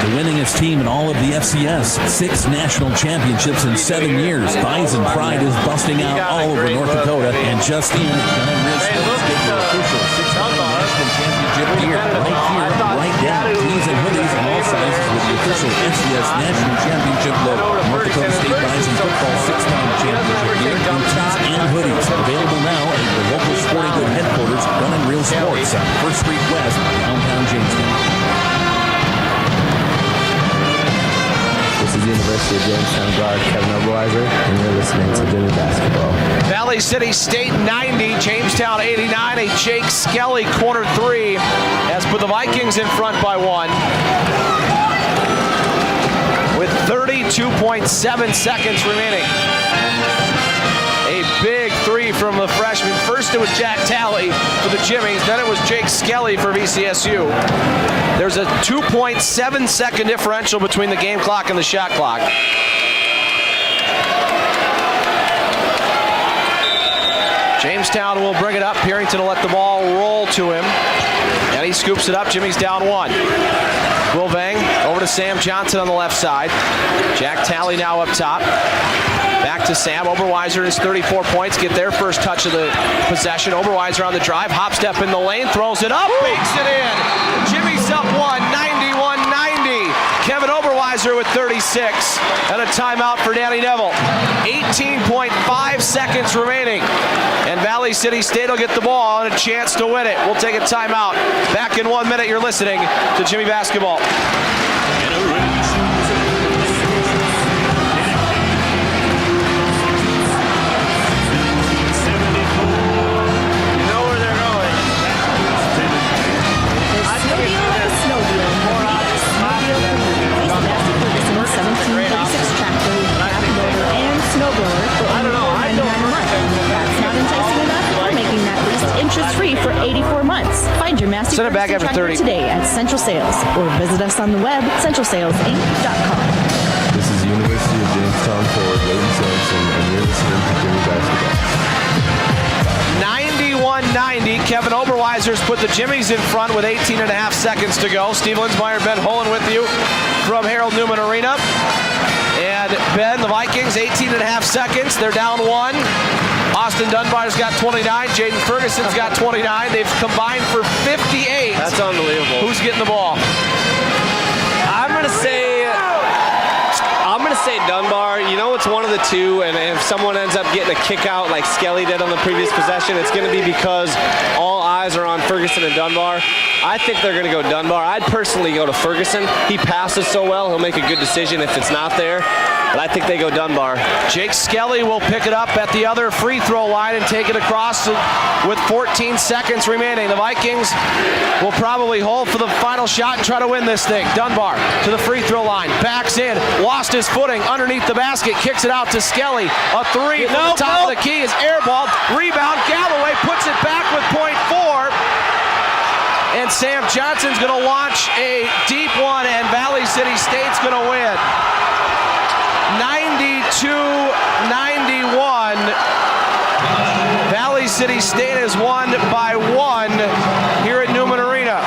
The winningest team in all of the FCS, 6 national championships in 7 years. Bison Pride is busting out all over North Dakota, and just in, Gunn Ridge Sports get your official 6-time national championship gear right here, right down. Tees and hoodies in all sizes with the official FCS national championship logo. North Dakota State Bison football 6-time championship gear in tees and hoodies. Available now at your local sporting good headquarters, Gunn and Real Sports on 1st Street West, downtown Jamestown. This is University of Jamestown guard Kevin Oberweiser, and you're listening to Jimmy Basketball. Valley City State 90, Jamestown 89. A Jake Skelly corner 3 has put the Vikings in front by 1. With 32.7 seconds remaining. A big 3 from the freshman. First it was Jack Talley for the Jimmies, then it was Jake Skelly for VCSU. There's a 2.7 second differential between the game clock and the shot clock. Jamestown will bring it up. Perrington will let the ball roll to him. And he scoops it up. Jimmy's down 1. Will Vang over to Sam Johnson on the left side. Jack Talley now up top. Back to Sam. Oberweiser is 34 points. Get their first touch of the possession. Oberweiser on the drive. Hop step in the lane. Throws it up. Bakes it in. Jimmy's up 1. 91-90. Kevin Oberweiser with 36. And a timeout for Danny Neville. 18.5 seconds remaining. And Valley City State will get the ball and a chance to win it. We'll take a timeout. Back in 1 minute. You're listening to Jimmy Basketball. Emergency Send it back after 30. Today at Central Sales or visit us on the web, centralsalesinc.com. This is University of Jamestown forward Layton Sampson, and you're listening to Jimmy Basketball. 91-90. Kevin Oberweiser's put the Jimmies in front with 18 and a half seconds to go. Steve Linsmeyer, Ben Holen with you from Harold Newman Arena. And Ben, the Vikings, 18 and a half seconds. They're down one. Austin Dunbar's got 29. Jayden Ferguson's got 29. They've combined for 58. That's unbelievable. Who's getting the ball? I'm going to say Dunbar. You know, it's one of the two, and if someone ends up getting a kick out like Skelly did on the previous possession, it's going to be because all eyes are on Ferguson and Dunbar. I think they're going to go Dunbar. I'd personally go to Ferguson. He passes so well, he'll make a good decision if it's not there. But I think they go Dunbar. Jake Skelly will pick it up at the other free throw line and take it across with 14 seconds remaining. The Vikings will probably hold for the final shot and try to win this thing. Dunbar to the free throw line, backs in, lost his footing underneath the basket, kicks it out to Skelly. A three from the top of the key is airballed. Rebound, Galloway puts it back with .4. And Sam Johnson's going to launch a deep one, and Valley City State's going to win. 92-91. Valley City State has won by 1 here at Newman Arena.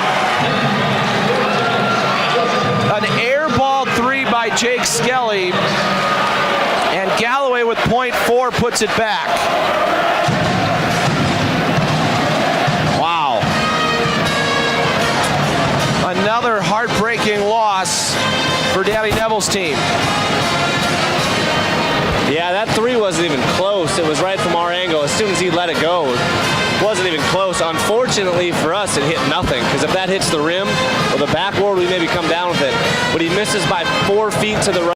An air ball three by Jake Skelly, and Galloway with .4 puts it back. Wow. Another heartbreaking loss for Danny Neville's team. Yeah, that three wasn't even close. It was right from our angle. As soon as he let it go, it wasn't even close. Unfortunately for us, it hit nothing, because if that hits the rim or the backboard, we maybe come down with it. But he misses by 4 feet to the right.